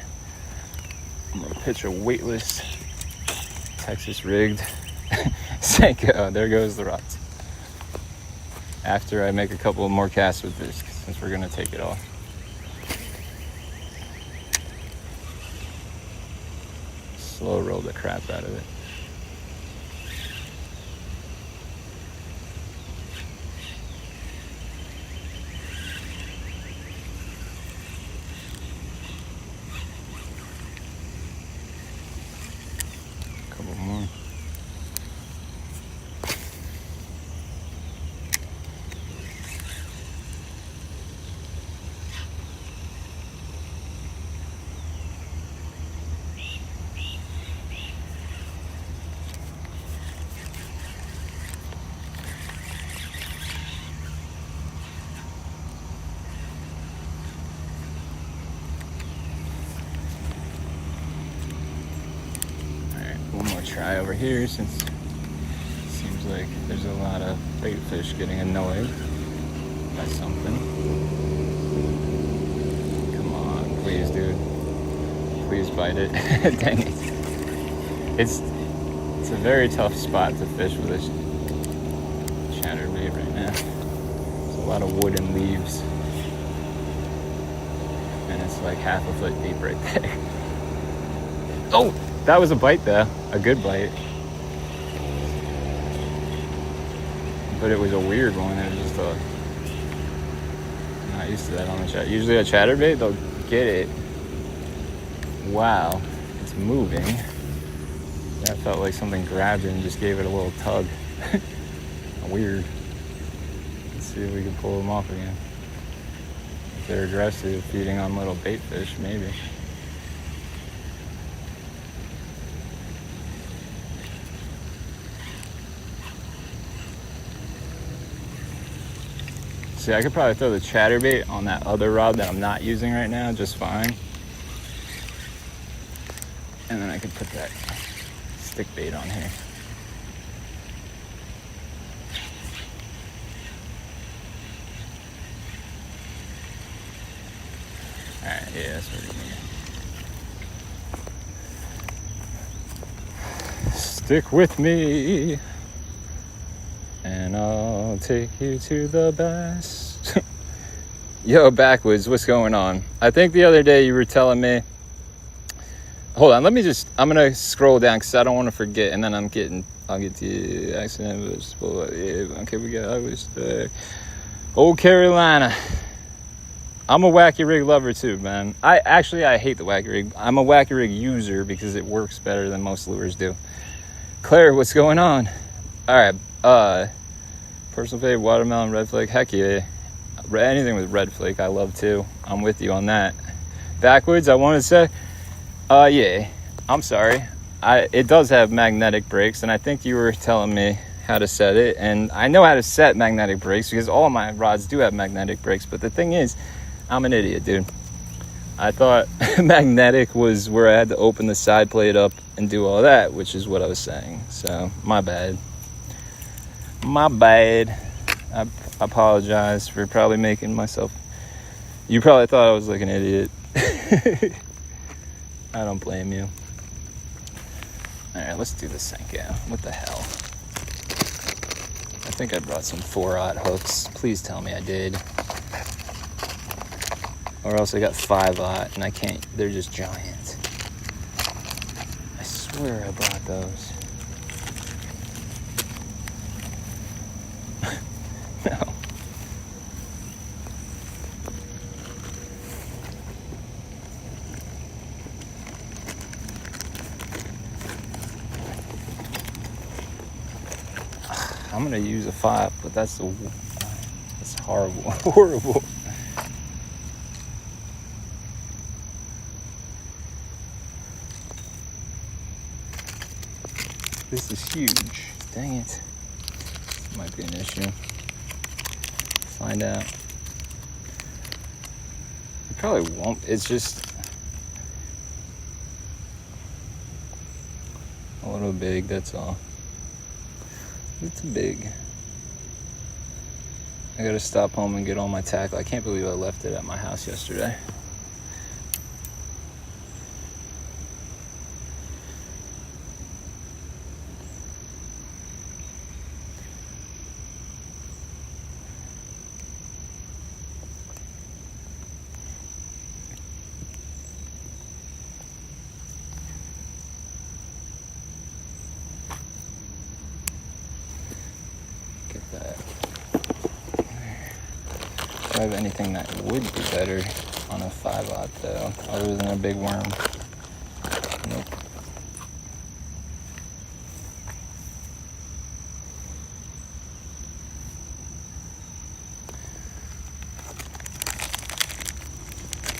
Speaker 1: I'm gonna pitch a weightless Texas rigged Senko. There goes the rods. After I make a couple more casts with this, since we're gonna take it off. Slow roll the crap out of it. couple more. One more try over here, since it seems like there's a lot of bait fish getting annoyed by something. Come on, please, dude. Please bite it. Dang it. It's a very tough spot to fish with this chatterbait right now. There's a lot of wood and leaves. And it's like half a foot deep right there. Oh! That was a bite though, a good bite. But it was a weird one. It was just I'm not used to that on the chat. Usually a chatterbait, they'll get it. Wow, it's moving. That felt like something grabbed it and just gave it a little tug. Weird. Let's see if we can pull them off again. If they're aggressive, feeding on little bait fish, maybe. See, I could probably throw the chatterbait on that other rod that I'm not using right now just fine. And then I could put that stick bait on here. Alright, yeah, that's what we need. Stick with me. And I'll take you to the bass. Yo, Backwoods, what's going on? I think the other day you were telling me... Hold on, I'm going to scroll down because I don't want to forget. And then I'll get the accident. Okay, I was Old Carolina. I'm a wacky rig lover too, man. I hate the wacky rig. I'm a wacky rig user because it works better than most lures do. Claire, what's going on? All right. Personal favorite, watermelon, red flake. Heck yeah. Anything with red flake, I love too. I'm with you on that. Backwoods, I want to say, yeah, I'm sorry. It does have magnetic brakes, and I think you were telling me how to set it. And I know how to set magnetic brakes because all my rods do have magnetic brakes. But the thing is, I'm an idiot, dude. I thought magnetic was where I had to open the side plate up and do all that, which is what I was saying. So, my bad. My bad. I apologize for probably making myself... You probably thought I was like an idiot. I don't blame you. Alright, let's do the Senko. What the hell? I think I brought some 4-aught hooks. Please tell me I did. Or else I got 5-aught and I can't... They're just giant. I swear I brought those. No. I'm gonna use a 5, but that's horrible. Horrible. This is huge. Dang it. Might be an issue. Find out. It probably won't. It's just a little big, that's all. It's big. I gotta stop home and get all my tackle. I can't believe I left it at my house yesterday. Do I have anything that would be better on a 5-aught though, other than a big worm? Nope.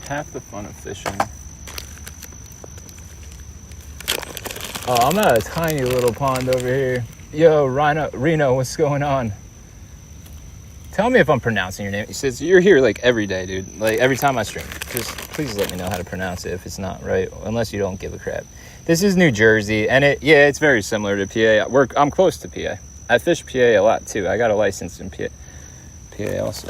Speaker 1: half the fun of fishing. Oh, I'm at a tiny little pond over here. Yo, Reno, what's going on? Tell me if I'm pronouncing your name. He says, you're here like every day, dude. Like every time I stream. Just please let me know how to pronounce it if it's not right. Unless you don't give a crap. This is New Jersey. And it's very similar to PA. I'm close to PA. I fish PA a lot too. I got a license in PA also.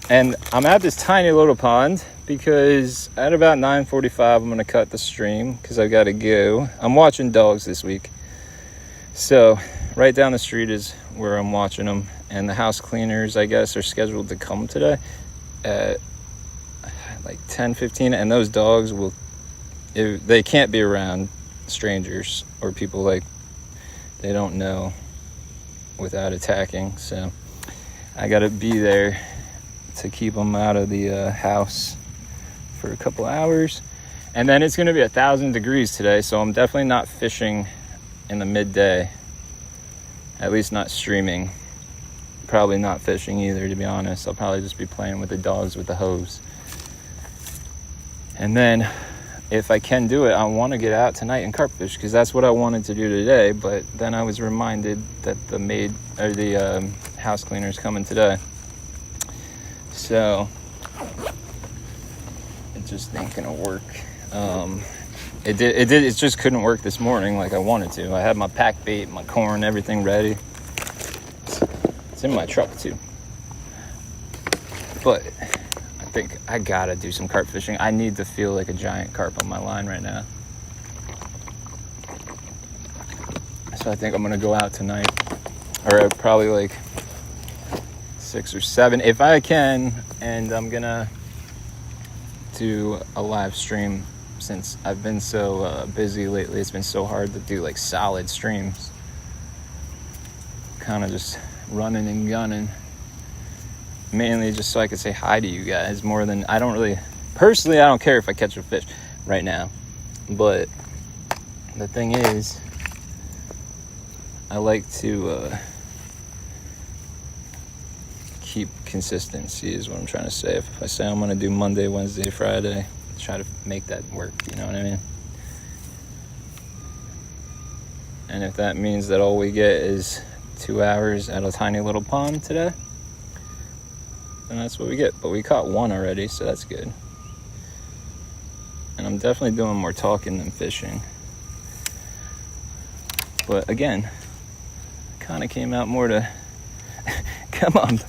Speaker 1: And I'm at this tiny little pond because at about 9:45 I'm going to cut the stream because I got to go. I'm watching dogs this week. So right down the street is where I'm watching them. And the house cleaners, I guess, are scheduled to come today at like 10:15. And those dogs they can't be around strangers or people like they don't know without attacking. So I got to be there to keep them out of the house for a couple hours. And then it's going to be 1,000 degrees today, so I'm definitely not fishing in the midday, at least not streaming. Probably not fishing either, to be honest. I'll probably just be playing with the dogs with the hose. And then if I can do it, I want to get out tonight and carp fish because that's what I wanted to do today. But then I was reminded that the house cleaner's coming today. So it just ain't gonna work. It just couldn't work this morning like I wanted to. I had my pack bait, my corn, everything ready. It's in my truck too. But I think I gotta do some carp fishing. I need to feel like a giant carp on my line right now. So I think I'm gonna go out tonight, or probably like 6 or 7 if I can, and I'm gonna do a live stream since I've been so busy lately. It's been so hard to do like solid streams, kind of just running and gunning, mainly just so I could say hi to you guys more than I don't care if I catch a fish right now, but the thing is I like to keep consistency is what I'm trying to say. If I say I'm going to do Monday, Wednesday, Friday, try to make that work, you know what I mean? And if that means that all we get is 2 hours at a tiny little pond today, then that's what we get. But we caught one already, so that's good. And I'm definitely doing more talking than fishing. But again, kind of came out more to come on.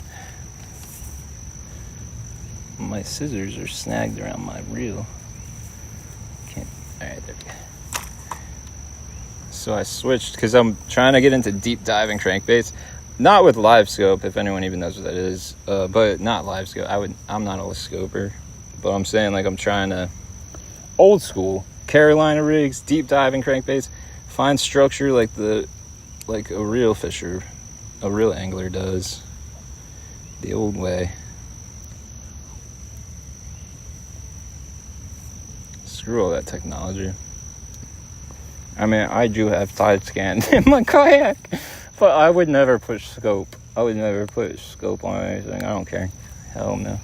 Speaker 1: My scissors are snagged around my reel. Alright, there we go. So I switched because I'm trying to get into deep diving crankbaits. Not with live scope, if anyone even knows what that is. But not live scope. I'm not a scoper. But I'm saying like I'm trying to old school Carolina rigs, deep diving crankbaits, find structure like a real fisher, a real angler does. The old way. Screw all that technology. I mean, I do have tide scan in my kayak, but I would never push scope. I would never push scope on anything. I don't care. Hell no.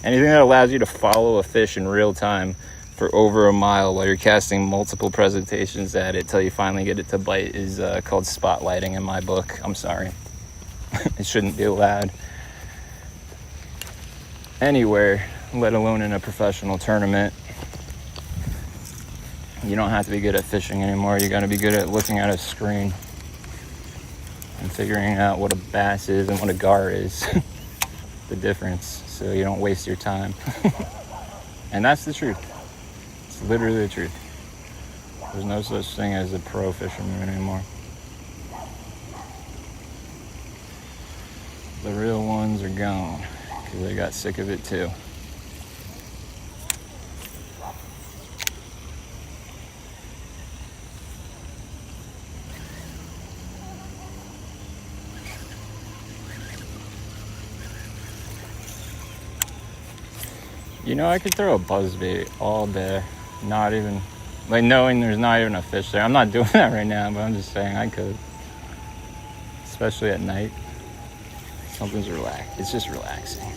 Speaker 1: Anything that allows you to follow a fish in real time for over a mile while you're casting multiple presentations at it till you finally get it to bite is called spotlighting in my book. I'm sorry. It shouldn't be allowed anywhere, let alone in a professional tournament. You don't have to be good at fishing anymore. You got to be good at looking at a screen and figuring out what a bass is and what a gar is. The difference, so you don't waste your time. And that's the truth. It's literally the truth. There's no such thing as a pro fisherman anymore. The real ones are gone because they got sick of it too. You know, I could throw a buzzbait all day, not even, like knowing there's not even a fish there. I'm not doing that right now, but I'm just saying I could. Especially at night. Something's relaxed. It's just relaxing.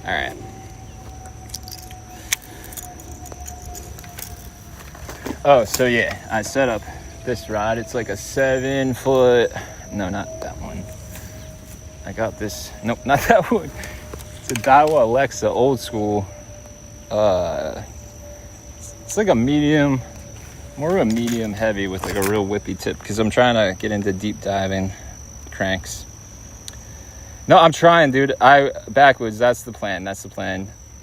Speaker 1: All right. Oh, so yeah, I set up this rod. It's like a 7 foot, no, not that one. I got this, nope, not that one. It's a Daiwa Alexa old school. It's like a medium, more of a medium heavy with like a real whippy tip, because I'm trying to get into deep diving cranks. No, I'm trying, dude. Backwards, that's the plan.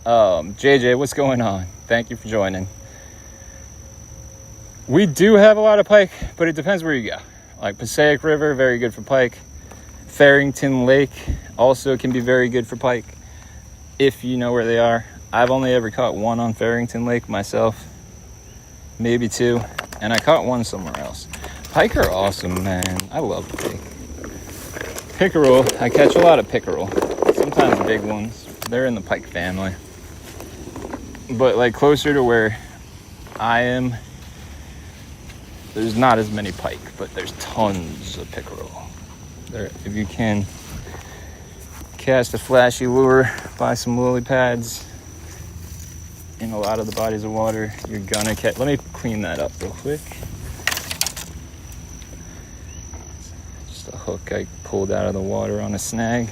Speaker 1: JJ, what's going on? Thank you for joining. We do have a lot of pike, but it depends where you go. Like Passaic River, very good for pike. Farrington Lake also can be very good for pike, if you know where they are. I've only ever caught one on Farrington Lake myself, maybe 2, and I caught one somewhere else. Pike are awesome, man. I love pike. Pickerel, I catch a lot of pickerel, sometimes big ones. They're in the pike family. But like closer to where I am, there's not as many pike, but there's tons of pickerel. There, if you can cast a flashy lure, buy some lily pads in a lot of the bodies of water, you're gonna catch. Let me clean that up real quick. Just a hook I pulled out of the water on a snag.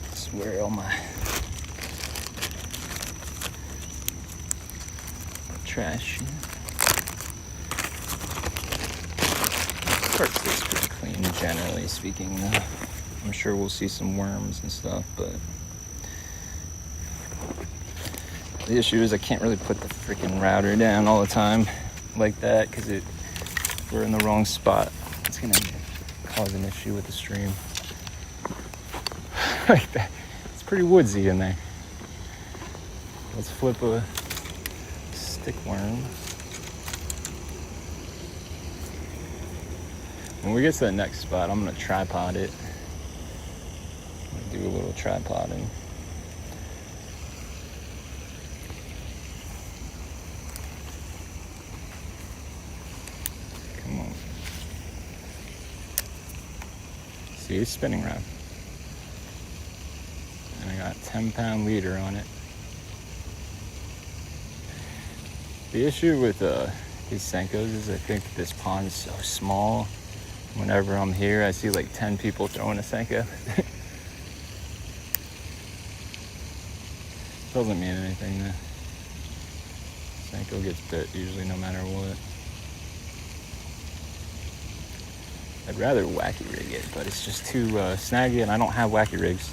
Speaker 1: That's where all my trash. Part stays pretty clean, generally speaking, though. I'm sure we'll see some worms and stuff, but the issue is I can't really put the freaking router down all the time like that, because if we're in the wrong spot, it's gonna cause an issue with the stream. Like that. It's pretty woodsy in there. Let's flip a stickworm. When we get to the next spot, I'm gonna tripod it. I'm gonna do a little tripoding. Come on. See, it's spinning around. And I got 10-pound leader on it. The issue with these Senkos is I think this pond is so small. Whenever I'm here, I see like 10 people throwing a Senko. Doesn't mean anything though. Senko gets bit usually no matter what. I'd rather wacky rig it, but it's just too snaggy, and I don't have wacky rigs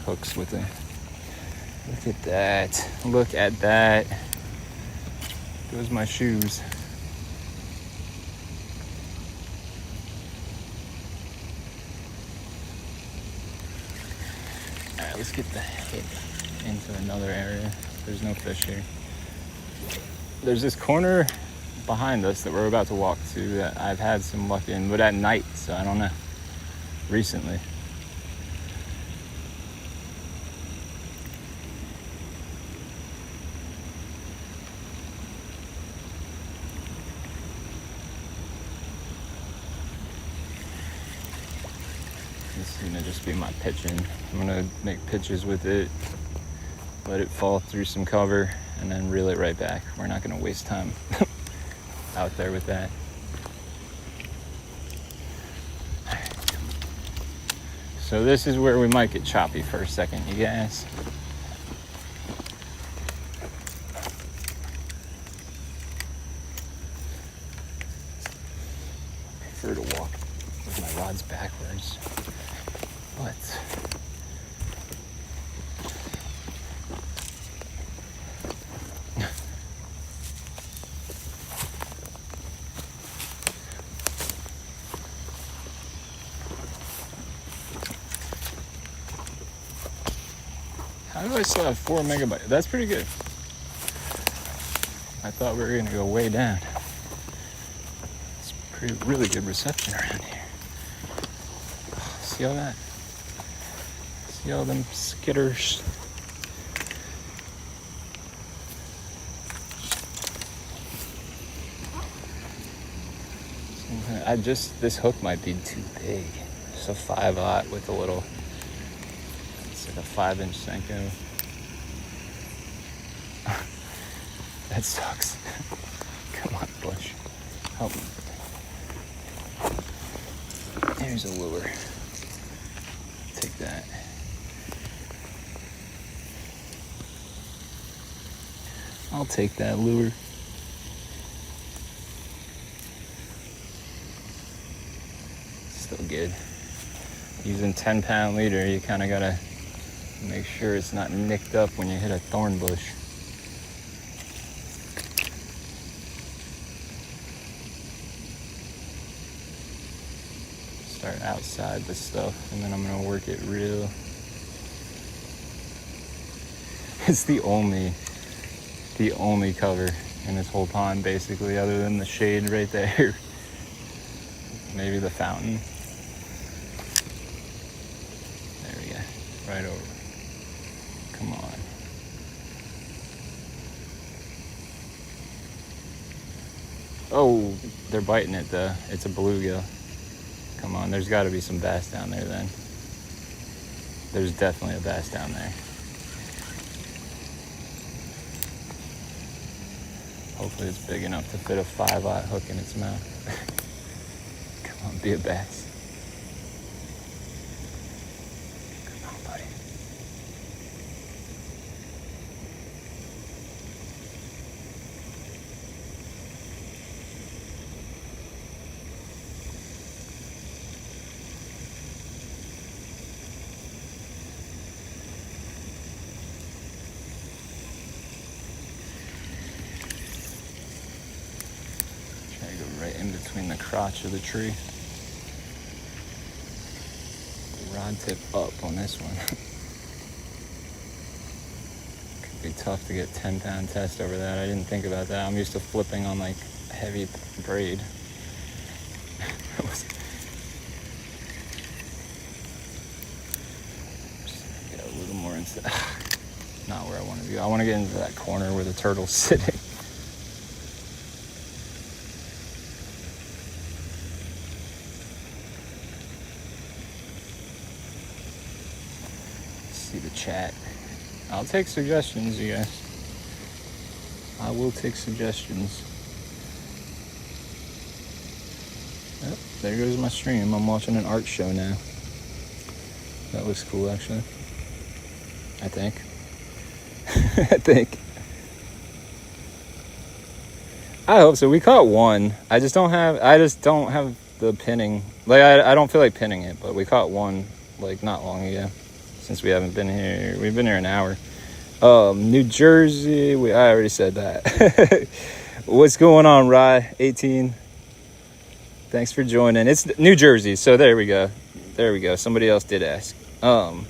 Speaker 1: hooks with it. Look at that. Look at that. Those are my shoes. Alright, let's get the head into another area. There's no fish here. There's this corner behind us that we're about to walk to that I've had some luck in, but at night, so I don't know. Recently. This is gonna just be my pitching. I'm gonna make pitches with it, let it fall through some cover, and then reel it right back. We're not gonna waste time out there with that. So this is where we might get choppy for a second, you guys. I prefer to walk with my rods backwards, but how do I still have 4 megabytes? That's pretty good. I thought we were gonna go way down. It's really good reception around here. See all that? See all them skitters? This hook might be too big. It's a 5/0 with a little, it's like a 5-inch Senko. that sucks. Come on, bush. Help me. Here's a lure. Take that. I'll take that lure. Still good. Using 10-pound leader, you kind of gotta make sure it's not nicked up when you hit a thorn bush. Start outside the stuff, and then I'm gonna work it real. It's the only cover in this whole pond, basically, other than the shade right there. Maybe the fountain. There we go. Right over. Come on. Oh, they're biting it though. It's a bluegill. Come on, there's got to be some bass down there then. There's definitely a bass down there. Hopefully it's big enough to fit a 5/0 hook in its mouth. Come on, be a bass. Come on, buddy. Try to go right in between the crotch of the tree. Rod tip up on this one. Could be tough to get 10-pound test over that. I didn't think about that. I'm used to flipping on like heavy braid. Just get a little more into not where I want to be. I want to get into that corner where the turtle's sitting. The chat. I'll take suggestions, you guys. I will take suggestions. Oh, there goes my stream. I'm watching an art show now. That looks cool, actually. I think. I hope so. We caught one. I just don't have the pinning. Like I don't feel like pinning it, but we caught one like not long ago. Since we haven't been here, we've been here an hour. New Jersey, I already said that. What's going on, Rye? 18. Thanks for joining. It's New Jersey, so there we go. Somebody else did ask. Do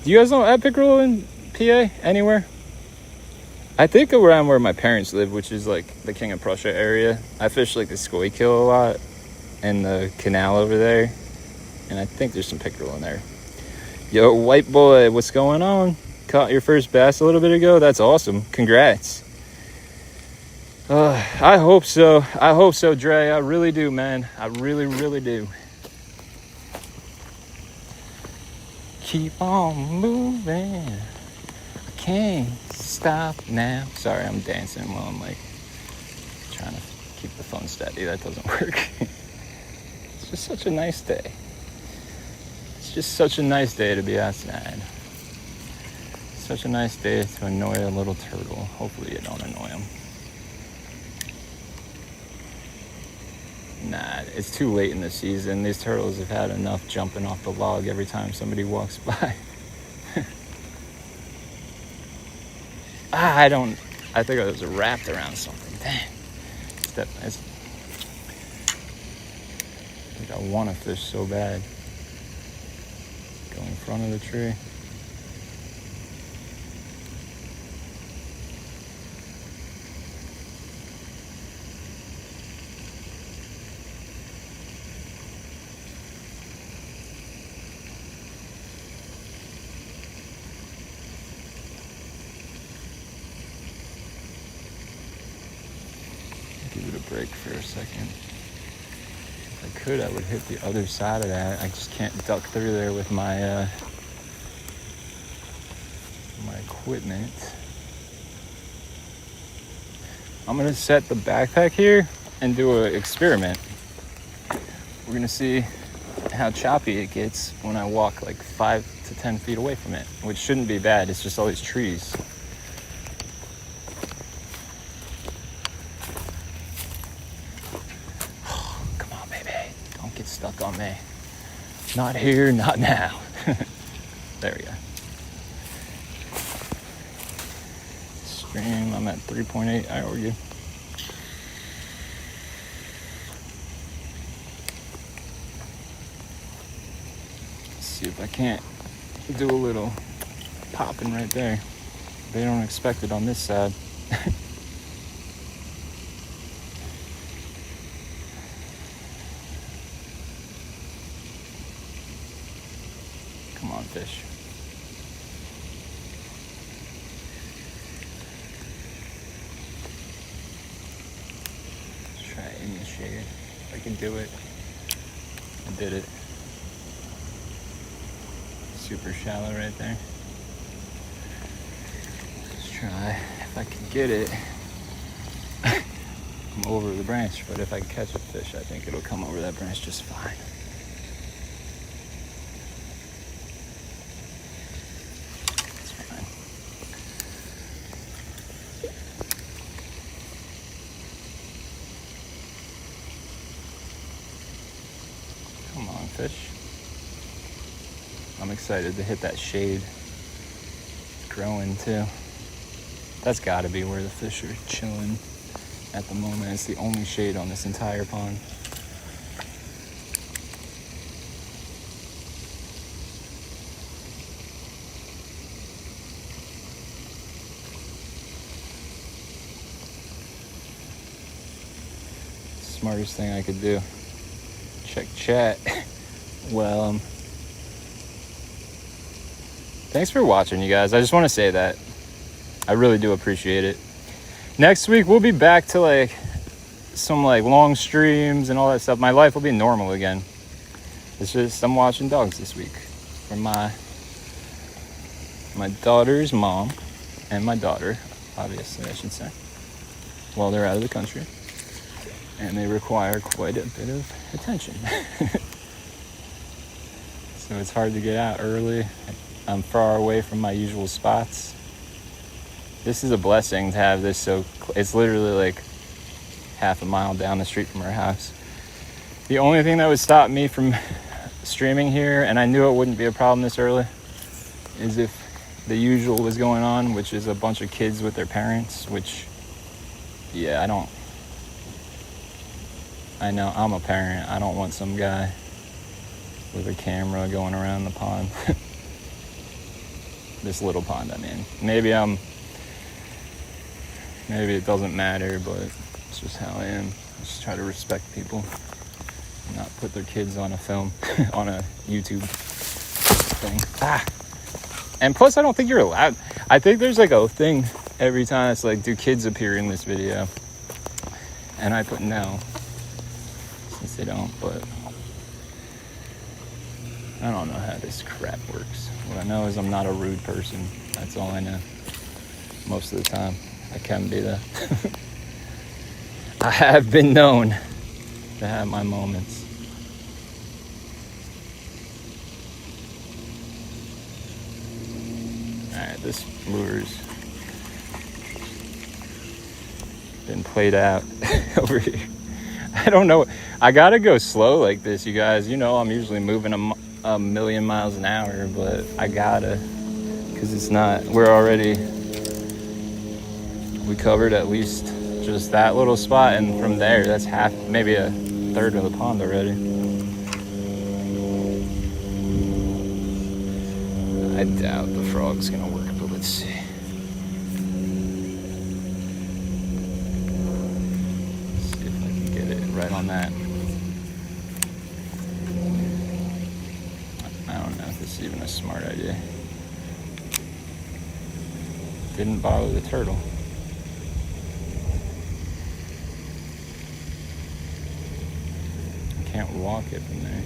Speaker 1: you guys know Epic Rule in PA anywhere? I think around where my parents live, which is like the King of Prussia area. I fish like the Schuylkill a lot and the canal over there. And I think there's some pickerel in there. Yo, white boy, what's going on? Caught your first bass a little bit ago? That's awesome. Congrats. I hope so. Dre. I really do, man. I really, really do. Keep on moving. I can't stop now. Sorry, I'm dancing while I'm like trying to keep the phone steady. That doesn't work. It's just such a nice day. Just such a nice day to be outside. Such a nice day to annoy a little turtle. Hopefully you don't annoy him. Nah, it's too late in the season. These turtles have had enough jumping off the log every time somebody walks by. I think it was wrapped around something. Dang. I think I want to fish so bad. Go in front of the tree. Give it a break for a second. If I could, I would hit the other side of that. I just can't duck through there with my my equipment. I'm gonna set the backpack here and do an experiment. We're gonna see how choppy it gets when I walk like 5 to 10 feet away from it, which shouldn't be bad. It's just all these trees. Come on, baby. Don't get stuck on me. Not here, not now. There we go. Stream, I'm at 3.8. I argue. See if I can't do a little popping right there. They don't expect it on this side. Come on, fish. Let's try it in the shade. If I can do it. I did it. Super shallow right there. Let's try if I can get it. I'm over the branch, but if I catch a fish, I think it'll come over that branch just fine. It's fine. Come on, fish. I'm excited to hit that shade. It's growing too. That's gotta be where the fish are chilling at the moment. It's the only shade on this entire pond. Smartest thing I could do. Check chat. Well, thanks for watching, you guys. I just want to say that. I really do appreciate it. Next week, we'll be back to like some like long streams and all that stuff. My life will be normal again. It's just I'm watching dogs this week from my daughter's mom and my daughter, obviously, I should say. Well, they're out of the country. And they require quite a bit of attention. So it's hard to get out early. I'm far away from my usual spots. This is a blessing to have this it's literally like half a mile down the street from our house. The only thing that would stop me from streaming here, and I knew it wouldn't be a problem this early, is if the usual was going on, which is a bunch of kids with their parents, which, yeah, I know I'm a parent. I don't want some guy with a camera going around the pond. This little pond, I mean. Maybe it doesn't matter, but it's just how I am. I just try to respect people and not put their kids on a film, on a YouTube thing. And plus, I don't think you're allowed. I think there's like a thing every time it's like, do kids appear in this video? And I put no, since they don't, but I don't know how this crap works. What I know is I'm not a rude person. That's all I know. Most of the time, I can be that. I have been known to have my moments. Alright, this lure's been played out over here. I don't know. I gotta go slow like this, you guys. You know I'm usually moving a million miles an hour, but I gotta, because it's not, we covered at least just that little spot, and from there, that's half, maybe a third of the pond already. I doubt the frog's gonna work, but let's see. Let's see if I can get it right on that. I don't know if this is even a smart idea. Didn't bother the turtle. Can't walk it from there.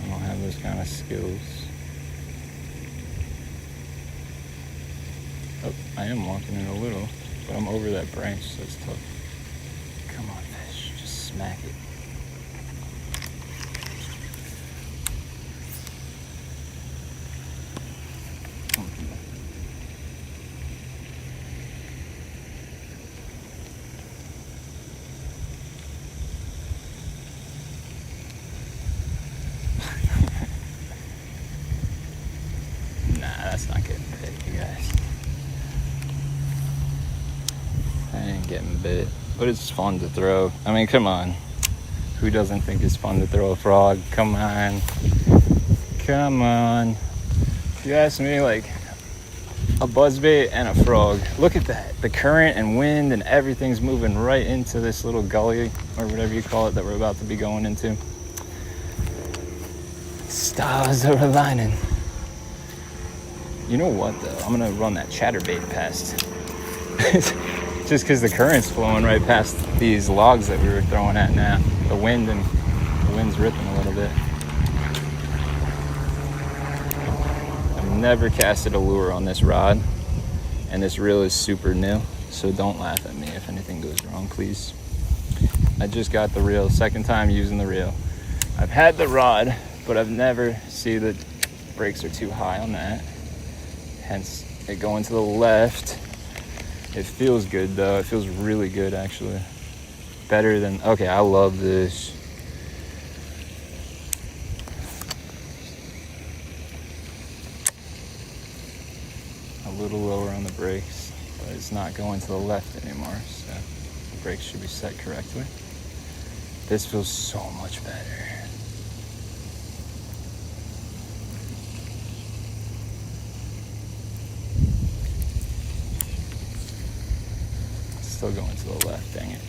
Speaker 1: I don't have those kind of skills. Oh, I am walking in a little, but I'm over that branch, so it's tough. Come on, fish, just smack it. That's not getting bit, you guys. I ain't getting bit, but it's fun to throw. I mean, come on. Who doesn't think it's fun to throw a frog? Come on. Come on. If you ask me, like, a buzzbait and a frog, look at that. The current and wind and everything's moving right into this little gully, or whatever you call it, that we're about to be going into. Stars are aligning. You know what, though? I'm going to run that chatterbait past. Just because the current's flowing right past these logs that we were throwing at now. The wind's ripping a little bit. I've never casted a lure on this rod, and this reel is super new, so don't laugh at me if anything goes wrong, please. I just got the reel, second time using the reel. I've had the rod, but I've never seen the brakes are too high on that. Hence it going to the left. It feels good though. It feels really good actually. Better than, okay, I love this. A little lower on the brakes, but it's not going to the left anymore, so the brakes should be set correctly. This feels so much better. Still going to the left, dang it.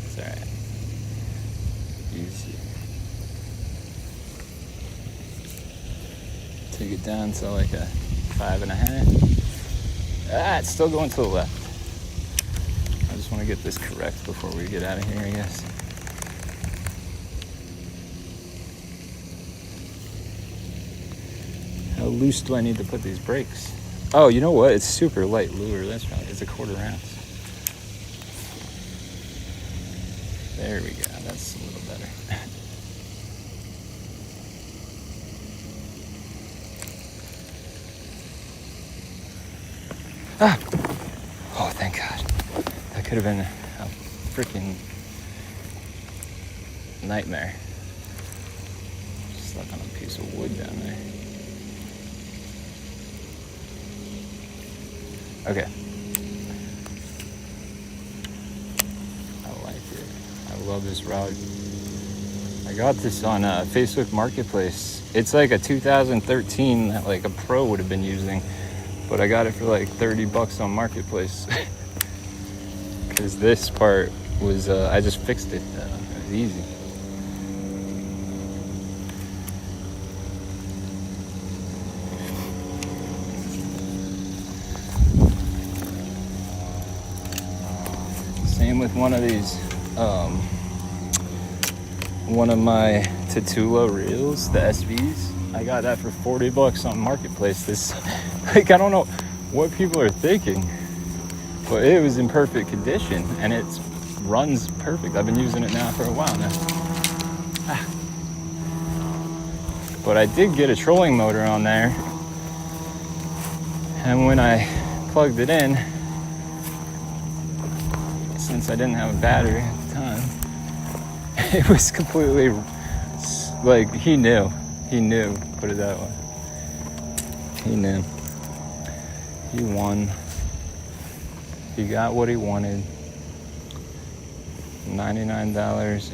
Speaker 1: It's alright. Easy. Take it down to like a 5.5. Ah, it's still going to the left. I just want to get this correct before we get out of here, I guess. How loose do I need to put these brakes? Oh, you know what? It's super light lure. That's right. It's a 1/4 ounce. There we go. That's a little better. Ah! Oh, thank God. That could have been a freaking nightmare. Stuck on a piece of wood down there. Okay. I love this rod. I got this on Facebook Marketplace. It's like a 2013 that like a pro would have been using, but I got it for like $30 on Marketplace. Because this part was, I just fixed it. It was easy. Same with one of these. One of my Tatula reels, the SVs. I got that for $40 on Marketplace. This, like, I don't know what people are thinking, but it was in perfect condition and it runs perfect. I've been using it now for a while now. But I did get a trolling motor on there, and when I plugged it in, since I didn't have a battery at the time, it was completely, like, he knew, put it that way. He knew. He won. He got what he wanted. $99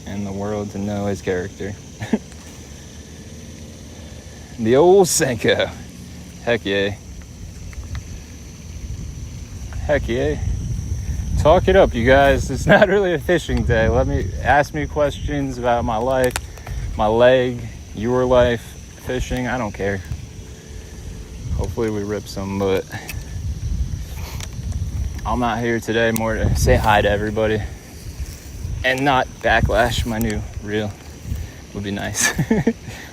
Speaker 1: in the world to know his character. The old Senko. Heck yeah. Heck yeah. Talk it up, you guys. It's not really a fishing day. Ask me questions about my life, my leg, your life, fishing. I don't care. Hopefully we rip some, but I'm out here today more to say hi to everybody and not backlash my new reel. Would be nice.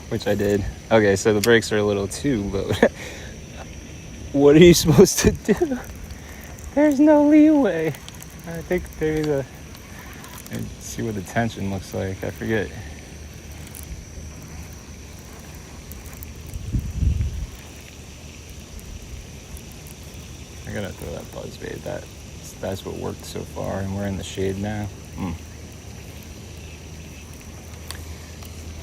Speaker 1: Which I did. Okay, so the brakes are a little too low. What are you supposed to do? There's no leeway. I think there's a... Let's see what the tension looks like. I forget. I gotta throw that buzzbait. That's what worked so far, and we're in the shade now.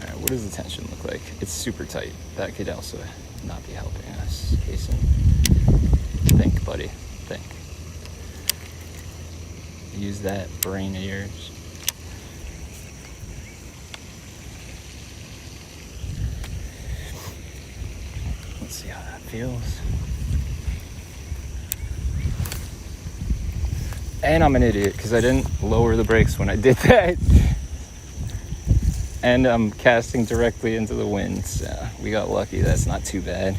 Speaker 1: Alright, what does the tension look like? It's super tight. That could also not be helping us. Jason, think, buddy. Think. Use that brain of yours. Let's see how that feels. And I'm an idiot because I didn't lower the brakes when I did that. And I'm casting directly into the wind, so we got lucky. That's not too bad.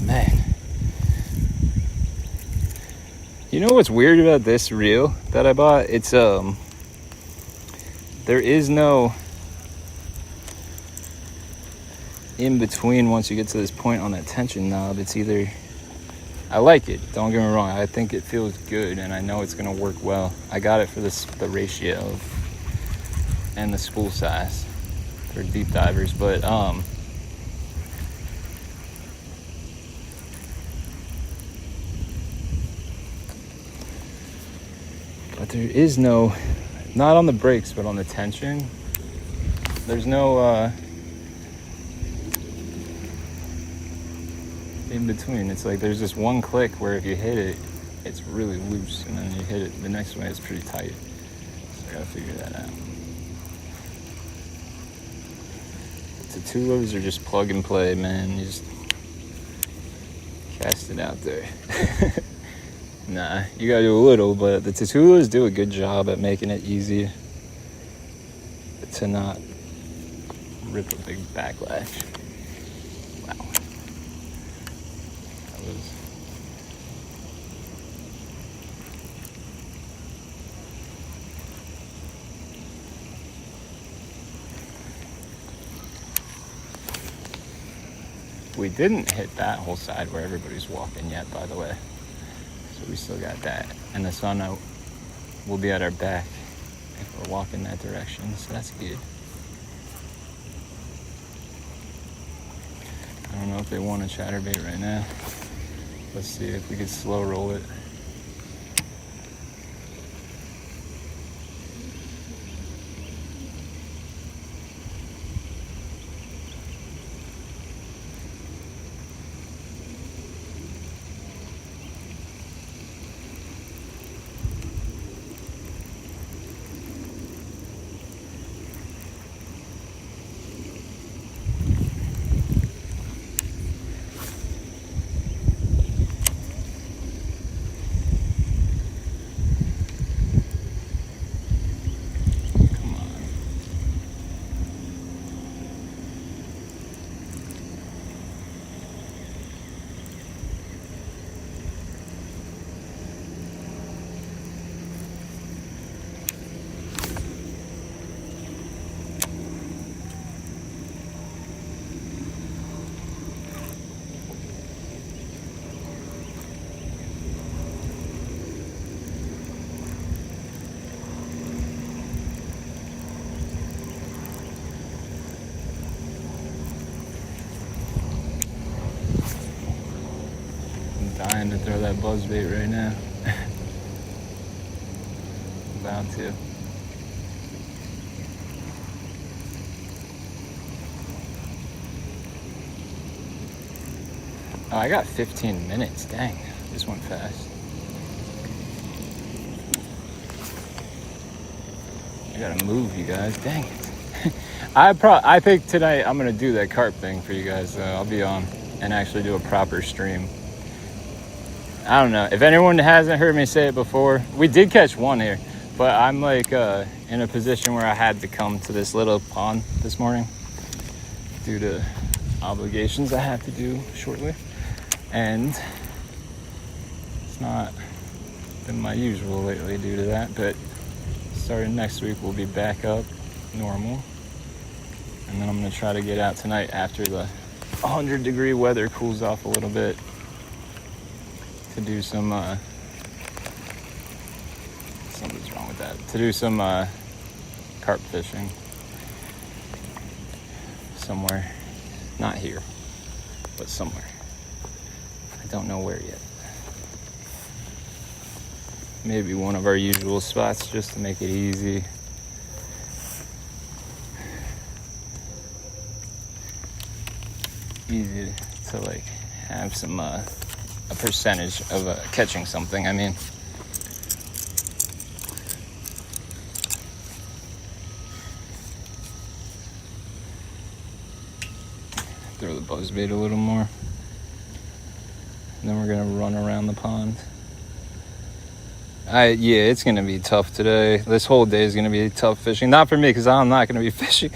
Speaker 1: Man. You know what's weird about this reel that I bought? It's there is no in between once you get to this point on that tension knob. It's either, I like it, don't get me wrong, I think it feels good and I know it's gonna work well. I got it for the ratio and the spool size for deep divers, but there is no, not on the brakes, but on the tension, there's no in between. It's like there's this one click where if you hit it, it's really loose, and then you hit it the next way, it's pretty tight. So I gotta figure that out. The Tutulas are just plug and play, man. You just cast it out there. Nah, you gotta do a little, but the Tutulas do a good job at making it easy to not rip a big backlash. Wow. That was... We didn't hit that whole side where everybody's walking yet, by the way. So we still got that. And the sun will be at our back if we're walking that direction, so that's good. I don't know if they want a chatterbait right now. Let's see if we could slow roll it. Dying to throw that buzzbait right now. About to. Oh, I got 15 minutes. Dang, this went fast. I gotta move, you guys. Dang it. I think tonight I'm gonna do that carp thing for you guys. I'll be on and actually do a proper stream. I don't know if anyone hasn't heard me say it before. We did catch one here, but I'm like in a position where I had to come to this little pond this morning due to obligations I have to do shortly, and it's not been my usual lately due to that. But starting next week, we'll be back up normal. And then I'm gonna try to get out tonight after the 100-degree weather cools off a little bit to do some something's wrong with that. To do some carp fishing somewhere, not here, but somewhere. I don't know where yet. Maybe one of our usual spots just to make it easy. Easy to like have some a percentage of catching something. I mean, throw the buzzbait a little more, and then we're gonna run around the pond. Yeah, it's gonna be tough today. This whole day is gonna be tough fishing. Not for me, because I'm not gonna be fishing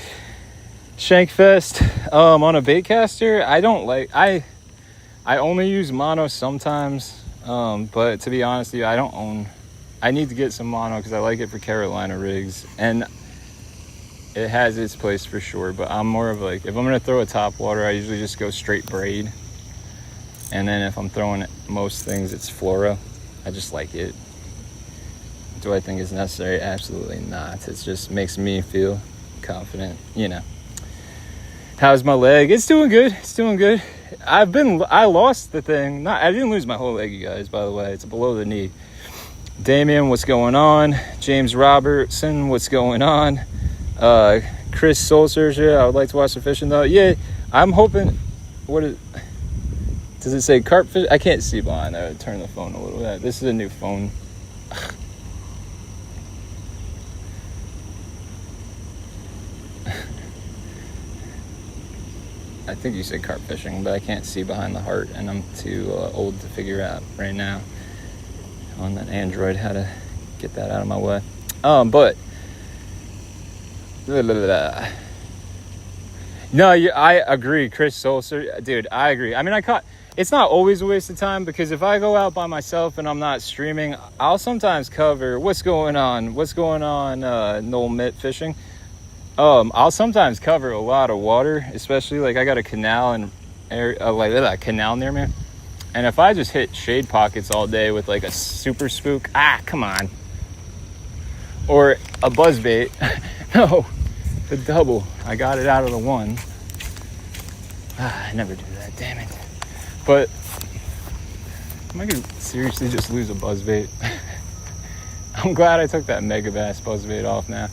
Speaker 1: Shankfest on a bait caster. I only use mono sometimes, but to be honest with you, I need to get some mono because I like it for Carolina rigs, and it has its place for sure. But I'm more of like, if I'm gonna throw a top water, I usually just go straight braid, and then if I'm throwing most things, it's fluoro. I just like it. Do I think it's necessary? Absolutely not. It just makes me feel confident, you know. How's my leg? It's doing good. It's doing good. I lost the thing. I didn't lose my whole leg, you guys, by the way. It's below the knee. Damien, what's going on? James Robertson, what's going on? Chris Soul Searcher, I would like to watch the fishing though. Yeah, I'm hoping. Does it say carp fish? I can't see behind. I would turn the phone a little bit. This is a new phone. I think you said carp fishing, but I can't see behind the heart, and I'm too old to figure out right now on that Android how to get that out of my way. But no, I agree, Chris Solser, dude. I agree. I mean, it's not always a waste of time, because if I go out by myself and I'm not streaming, I'll sometimes cover what's going on, Noel Mitt fishing. I'll sometimes cover a lot of water, especially like I got a canal and a canal near me, and if I just hit shade pockets all day with like a super spook, come on, or a buzzbait, no, the double, I got it out of the one. I never do that, damn it. But am I gonna seriously just lose a buzzbait? I'm glad I took that Mega Bass buzzbait off now.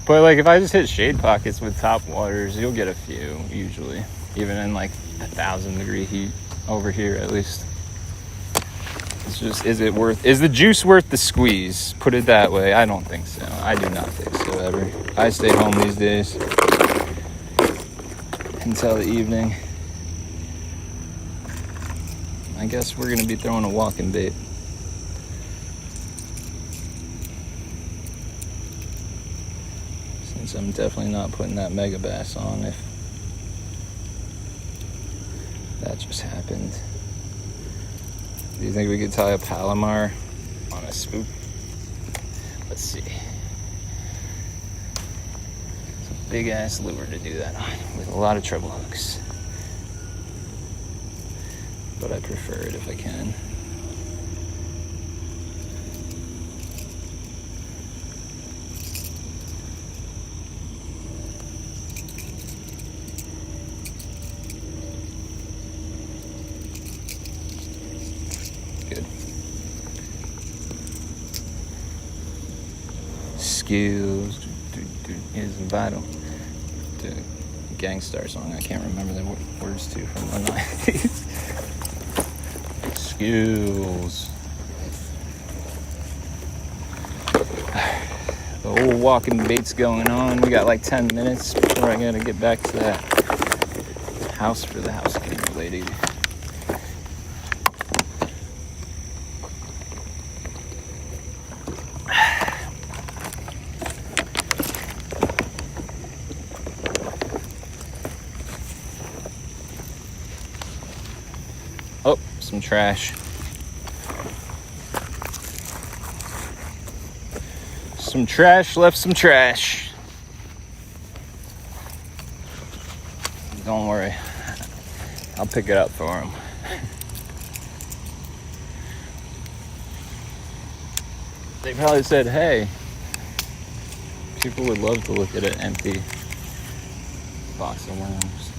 Speaker 1: But like, if I just hit shade pockets with top waters, you'll get a few usually, even in like 1,000-degree heat over here at least. It's just, is the juice worth the squeeze? Put it that way. I don't think so. I do not think so ever. I stay home these days until the evening. I guess we're gonna be throwing a walking bait. Since I'm definitely not putting that Mega Bass on if that just happened. Do you think we could tie a Palomar on a spook? Let's see. It's a big ass lure to do that on with a lot of treble hooks. But I prefer it if I can. Good. Skills is vital. The Gangstar song, I can't remember the words to from the 90s. Skills. The old walking bait's going on. We got like 10 minutes before I gotta get back to that house for the housekeeper lady. Oh, some trash. Some trash, left some trash. Don't worry. I'll pick it up for him. They probably said, hey, people would love to look at an empty box of worms.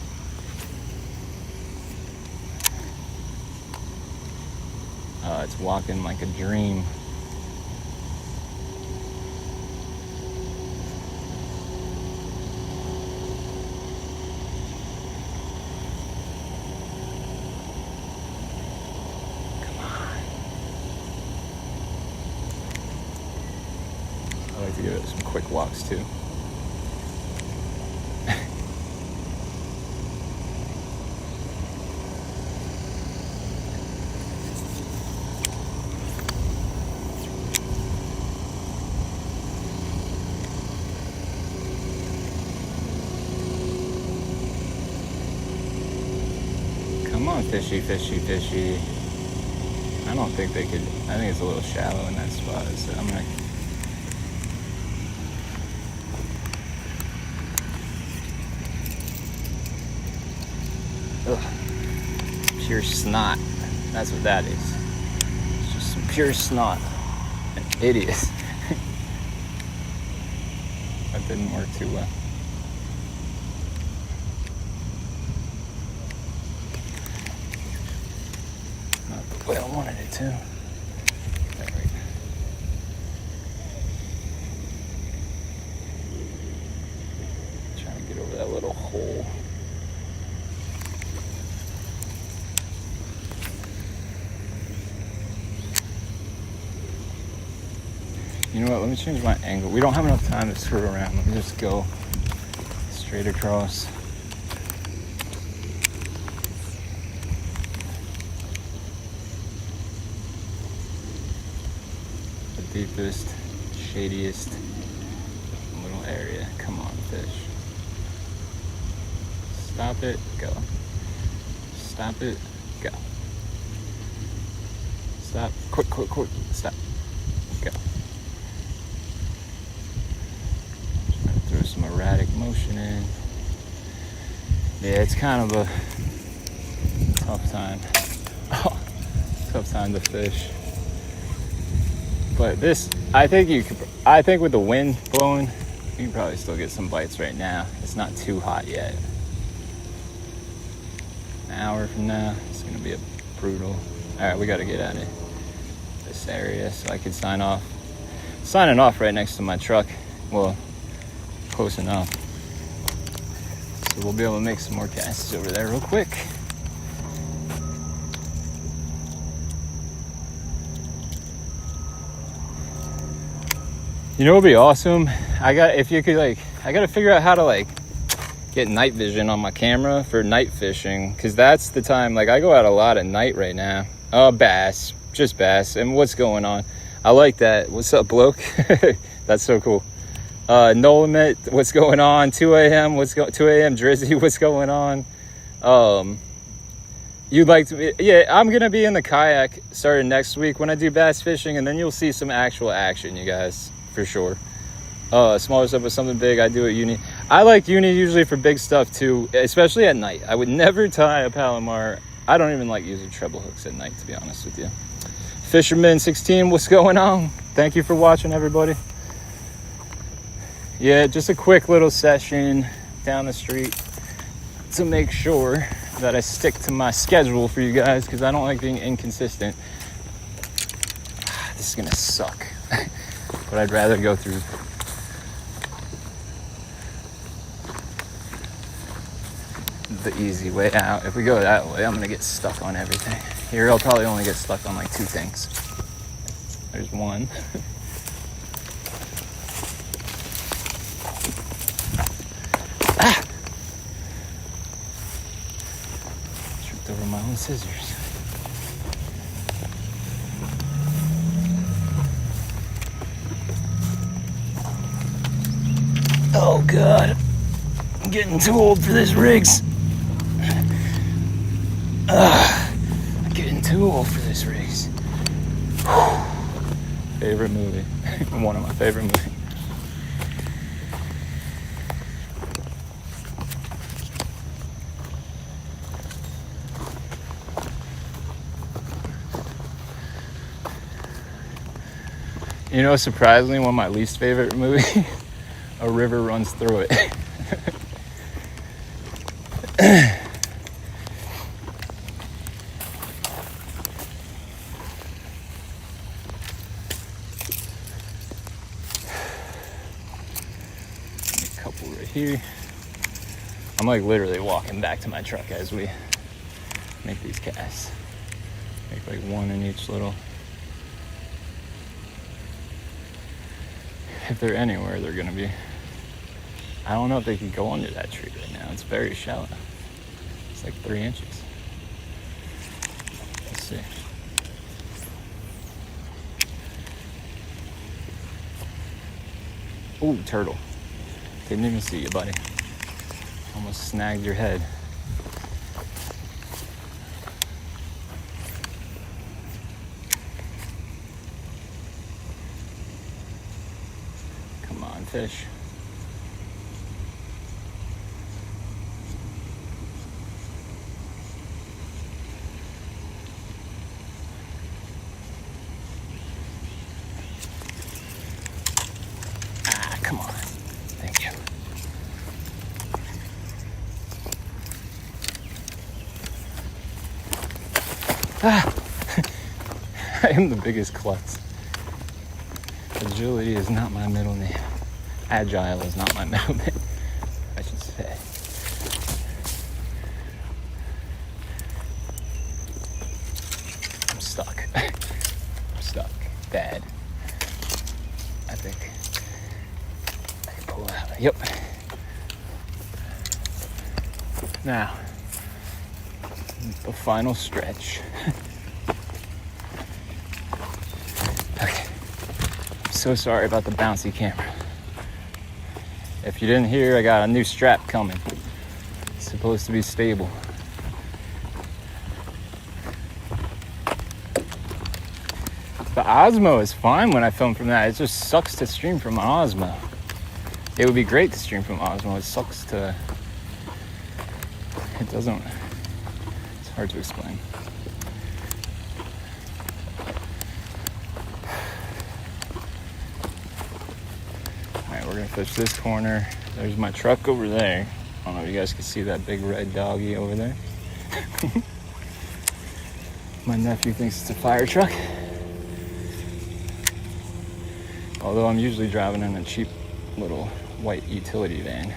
Speaker 1: It's walking like a dream. I like to give it some quick walks too. Come on, fishy, fishy, fishy. I don't think they could. I think it's a little shallow in that spot, so I'm gonna. Ugh. Pure snot. That's what that is. It's just some pure snot. An idiot. That didn't work too well. Not the way I wanted it to. There we go. Trying to get over that little hole. You know what, let me change my angle. We don't have enough time to screw around. Let me just go straight across. The deepest, shadiest little area. Come on, fish. Stop it, go. Stop it, go. Stop, quick, quick, quick, stop, go. Throw some erratic motion in. Yeah, it's kind of a tough time. Tough time to fish. But this, I think with the wind blowing, you can probably still get some bites right now. It's not too hot yet. An hour from now, it's gonna be a brutal. All right, we gotta get out of this area so I can sign off. Signing off right next to my truck. Well, close enough. So we'll be able to make some more casts over there real quick. You know what would be awesome? I gotta figure out how to get night vision on my camera for night fishing, because that's the time. I go out a lot at night right now. Bass, just bass. And what's going on? I like that. What's up, bloke? That's so cool. No limit, what's going on? 2 a.m. 2 a.m. Drizzy, what's going on? You'd like to? Yeah, I'm gonna be in the kayak starting next week when I do bass fishing, and then you'll see some actual action, you guys, for sure. Smaller stuff with something big, I do at uni. I like uni usually for big stuff too, especially at night. I would never tie a Palomar. I don't even like using treble hooks at night, to be honest with you. Fisherman 16, what's going on? Thank you for watching, everybody. Yeah, just a quick little session down the street to make sure that I stick to my schedule for you guys, because I don't like being inconsistent. This is gonna suck, but I'd rather go through the easy way out. If we go that way, I'm gonna get stuck on everything. Here, I'll probably only get stuck on 2 things. There's one. Tripped over my own scissors. Oh God, I'm getting too old for this, rigs. I'm getting too old for this, rigs. Favorite movie. One of my favorite movies. You know, surprisingly, one of my least favorite movies, a river runs through it. A couple right here. I'm like literally walking back to my truck as we make these casts. Make like one in each little. If they're anywhere, they're gonna be. I don't know if they can go under that tree right now. It's very shallow. It's like 3 inches. Let's see. Ooh, turtle. Didn't even see you, buddy. Almost snagged your head. Come on, fish. Ah, come on. Thank you. Ah! I am the biggest klutz. Agility is not my middle name. Agile is not my middle name, I should say. I'm stuck. I'm stuck. Bad. I think I can pull it out. Yep. Now, the final stretch. Okay. I'm so sorry about the bouncy camera. If you didn't hear, I got a new strap coming. It's supposed to be stable. The Osmo is fine when I film from that. It just sucks to stream from an Osmo. It would be great to stream from Osmo. It sucks to... It doesn't... It's hard to explain. Alright, we're gonna fish this corner. There's my truck over there. I don't know if you guys can see that big red doggy over there. My nephew thinks it's a fire truck. Although I'm usually driving in a cheap little white utility van.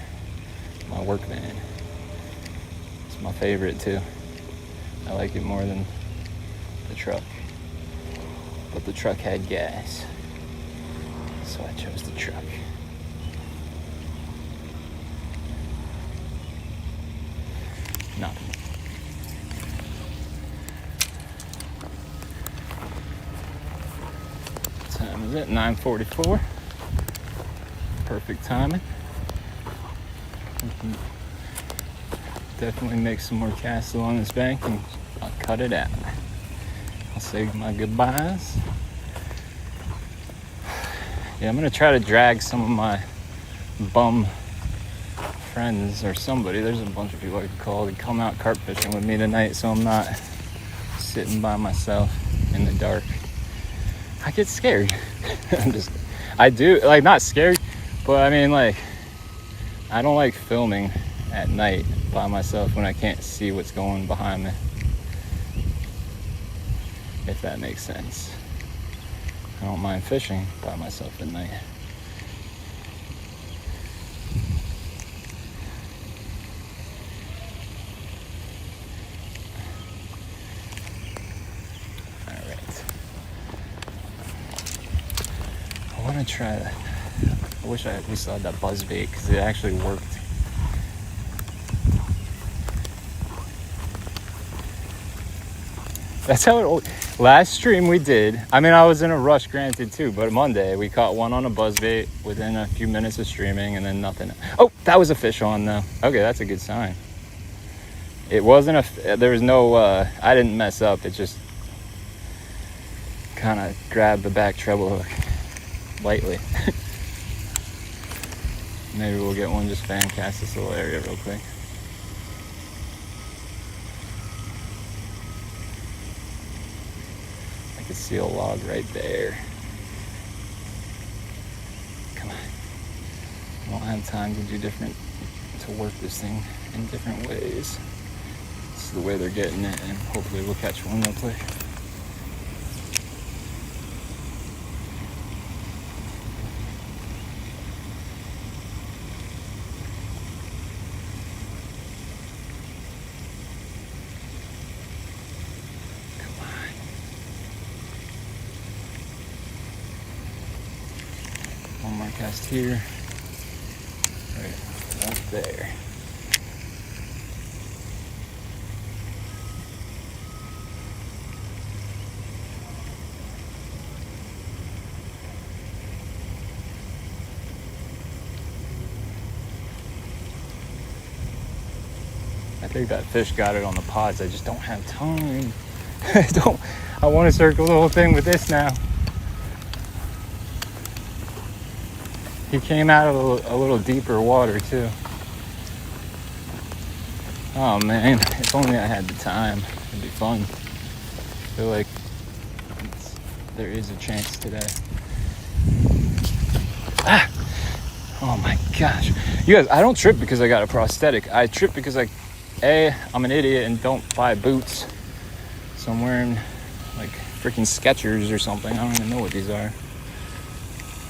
Speaker 1: My work van. It's my favorite too. I like it more than the truck. But the truck had gas. So I chose the truck. Nothing. What time is it? 9:44. Perfect timing. Definitely make some more casts along this bank and I'll cut it out. I'll say my goodbyes. Yeah, I'm gonna try to drag some of my bum friends or somebody. There's a bunch of people I could call to come out carp fishing with me tonight, so I'm not sitting by myself in the dark. I get scared. I do, like, not scared, but I mean, like, I don't like filming at night by myself when I can't see what's going behind me, if that makes sense. I don't mind fishing by myself at night. I want to try that. I wish we still had that buzz bait because it actually worked. That's how it. Last stream we did. I mean, I was in a rush, granted, too. But Monday we caught one on a buzz bait within a few minutes of streaming, and then nothing. Oh, that was a fish on though. Okay, that's a good sign. It wasn't a. There was no. I didn't mess up. It just kind of grabbed the back treble hook lightly. Maybe we'll get one, just fan cast this little area real quick. I can see a log right there. have time to work this thing in different ways. This is the way they're getting it, and hopefully we'll catch one real quick. One more cast here, right up there. I think that fish got it on the pods. I just don't have time. I want to circle the whole thing with this now. He came out of a little deeper water too. Oh man, if only I had the time, it'd be fun. I feel like there is a chance today. Ah! Oh my gosh. You guys, I don't trip because I got a prosthetic. I trip because I'm an idiot and don't buy boots. So I'm wearing like freaking Skechers or something. I don't even know what these are.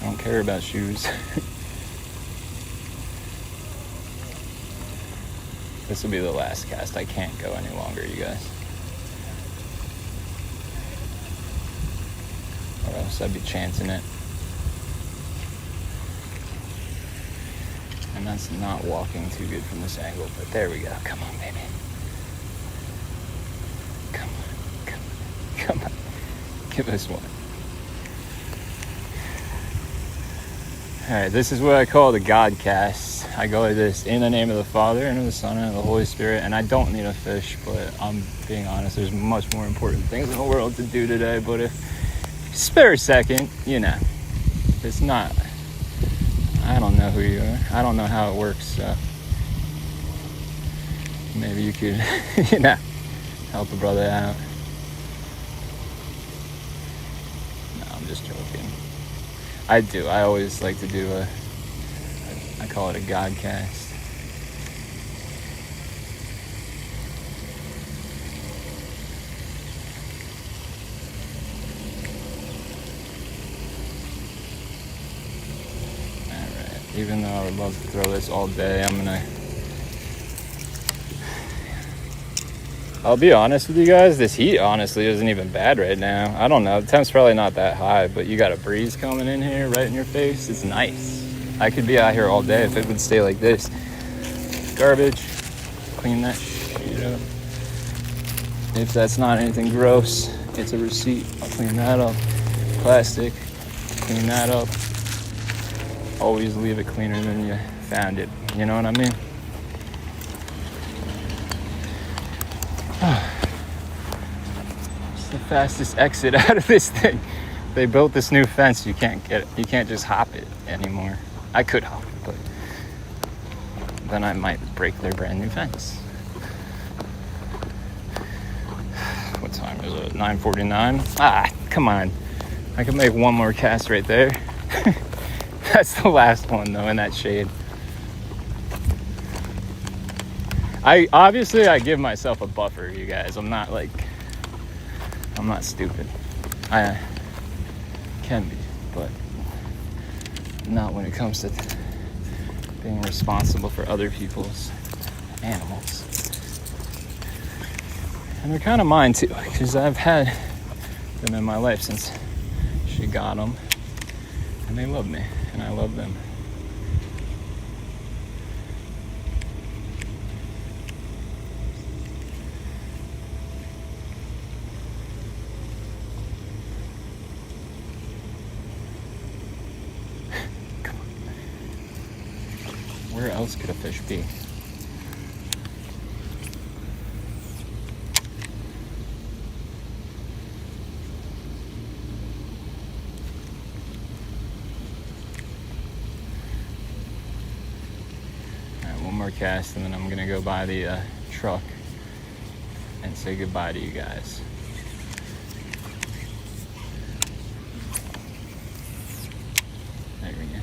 Speaker 1: I don't care about shoes. This will be the last cast. I can't go any longer, you guys. Or else I'd be chancing it. And that's not walking too good from this angle, but there we go. Come on, baby. Come on. Give us one. Alright, this is what I call the God cast. I go like this: in the name of the Father, and of the Son, and of the Holy Spirit. And I don't need a fish, but I'm being honest, there's much more important things in the world to do today. But if spare a second, if it's not, I don't know who you are. I don't know how it works, so maybe you could, help a brother out. No, I'm just joking. I do. I always like to do I call it a God cast. Alright, even though I would love to throw this all day, I'll be honest with you guys, this heat honestly isn't even bad right now. I don't know, the temp's probably not that high, but you got a breeze coming in here right in your face. It's nice. I could be out here all day if it would stay like this. Garbage, clean that shit up. If that's not anything gross, it's a receipt. I'll clean that up. Plastic, clean that up. Always leave it cleaner than you found it. You know what I mean? It's the fastest exit out of this thing. They built this new fence. You can't just hop it anymore. I could hop it, but then I might break their brand new fence. What time is it? 9:49? Ah, come on. I can make one more cast right there. That's the last one though, in that shade. I give myself a buffer, you guys. I'm not stupid. I can be, but not when it comes to being responsible for other people's animals. And they're kind of mine too, because I've had them in my life since she got them, and they love me, and I love them. Where else could a fish be? Alright, one more cast and then I'm gonna go by the truck and say goodbye to you guys. There we go.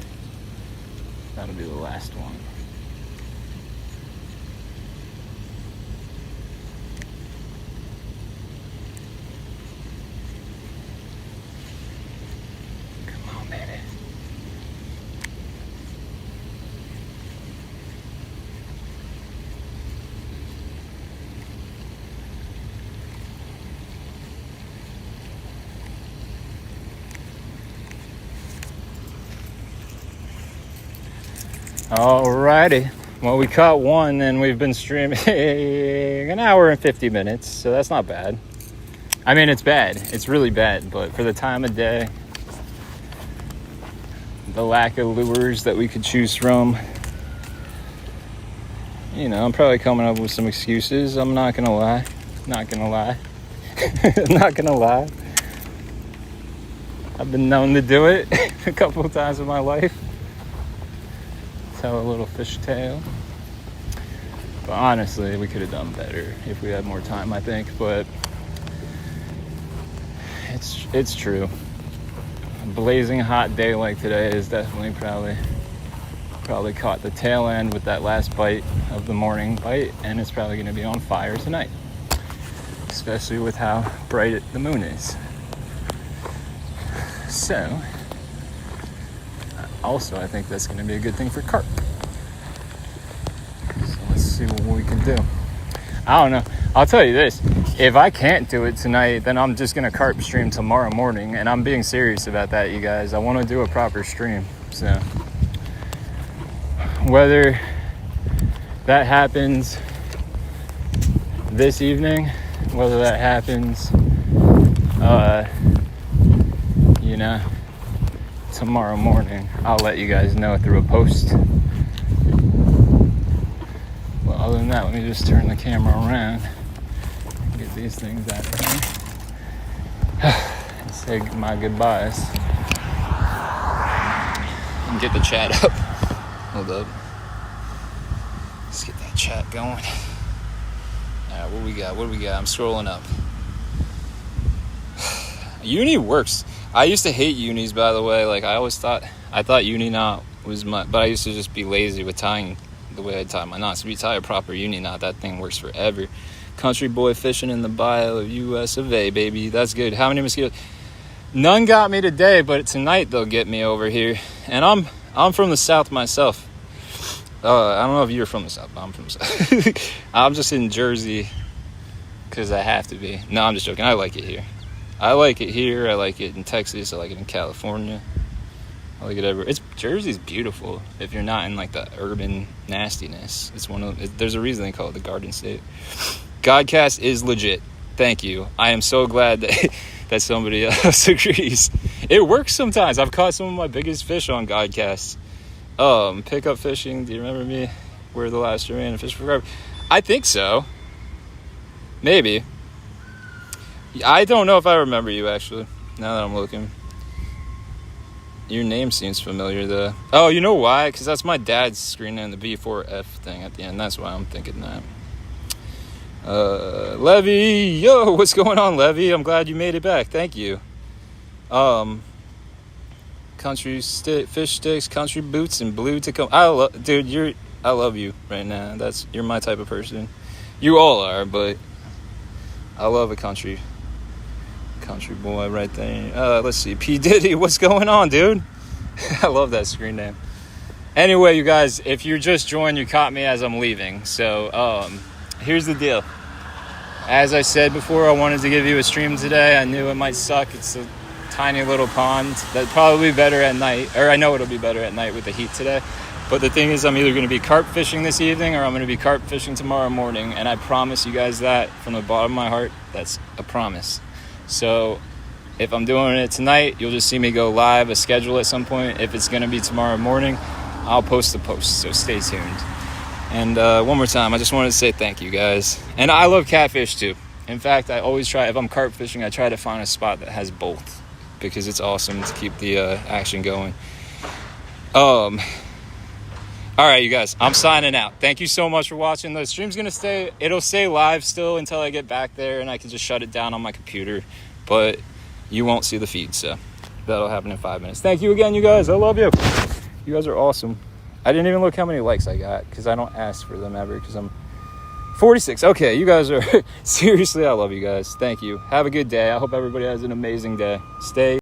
Speaker 1: That'll be the last one. Come on, baby. Alrighty, well, we caught one and we've been streaming an hour and 50 minutes, so that's not bad. I mean, it's bad, it's really bad, but for the time of day, the lack of lures that we could choose from, you know, I'm probably coming up with some excuses. I'm not gonna lie. I'm not gonna lie. I've been known to do it a couple of times in my life. Tell a little fish tale. But honestly, we could have done better if we had more time, I think. But it's true. A blazing hot day like today is definitely probably caught the tail end with that last bite of the morning bite, and it's probably going to be on fire tonight, especially with how bright the moon is. So also, I think that's going to be a good thing for carp. So let's see what we can do. I don't know. I'll tell you this. If I can't do it tonight, then I'm just going to carp stream tomorrow morning. And I'm being serious about that, you guys. I want to do a proper stream. So whether that happens this evening, whether that happens, you know, tomorrow morning, I'll let you guys know through a post. Well, other than that, let me just turn the camera around and get these things out of here and say my goodbyes and get the chat up. Hold up, let's get that chat going. All right, what we got? I'm scrolling up. Uni works. I used to hate unis, by the way. Like, I thought uni knot was but I used to just be lazy with tying the way I tie my knots. If you tie a proper uni knot, that thing works forever. Country boy fishing in the bayou of US of A, baby. That's good. How many mosquitoes? None got me today, but tonight they'll get me over here. And I'm from the South myself. I don't know if you're from the South, but I'm from the South. I'm just in Jersey because I have to be. No, I'm just joking. I like it here. I like it here. I like it in Texas. I like it in California. I like it everywhere. Jersey's beautiful if you're not in like the urban nastiness. There's a reason they call it the Garden State. Godcast is legit. Thank you. I am so glad that somebody else agrees. It works sometimes. I've caught some of my biggest fish on Godcast. Pickup fishing. Do you remember me? We're the last Jermaine and fish for Carp. I think so. Maybe. I don't know if I remember you, actually, now that I'm looking. Your name seems familiar, though. Oh, you know why? Because that's my dad's screen name, the B4F thing at the end. That's why I'm thinking that. Levy, yo, what's going on, Levy? I'm glad you made it back. Thank you. Country fish sticks, country boots, and blue Tacoma. Dude, I love you right now. You're my type of person. You all are, but I love a country boy right there. Let's see. P. Diddy, what's going on, dude? I love that screen name. Anyway, you guys, if you're just joined, you caught me as I'm leaving. So, here's the deal. As I said before, I wanted to give you a stream today. I knew it might suck. It's a tiny little pond. That'd probably be better at night. Or I know it'll be better at night with the heat today. But the thing is, I'm either going to be carp fishing this evening or I'm going to be carp fishing tomorrow morning. And I promise you guys that from the bottom of my heart. That's a promise. So if I'm doing it tonight, you'll just see me go live, a schedule at some point. If it's going to be tomorrow morning, I'll post the post. So stay tuned. And one more time, I just wanted to say thank you, guys. And I love catfish, too. In fact, I always try, if I'm carp fishing, I try to find a spot that has both. Because it's awesome to keep the action going. All right, you guys, I'm signing out. Thank you so much for watching. The stream's going to it'll stay live still until I get back there and I can just shut it down on my computer. But you won't see the feed, so that'll happen in 5 minutes. Thank you again, you guys. I love you. You guys are awesome. I didn't even look how many likes I got because I don't ask for them ever because I'm 46. Okay, you guys are seriously, I love you guys. Thank you. Have a good day. I hope everybody has an amazing day. Stay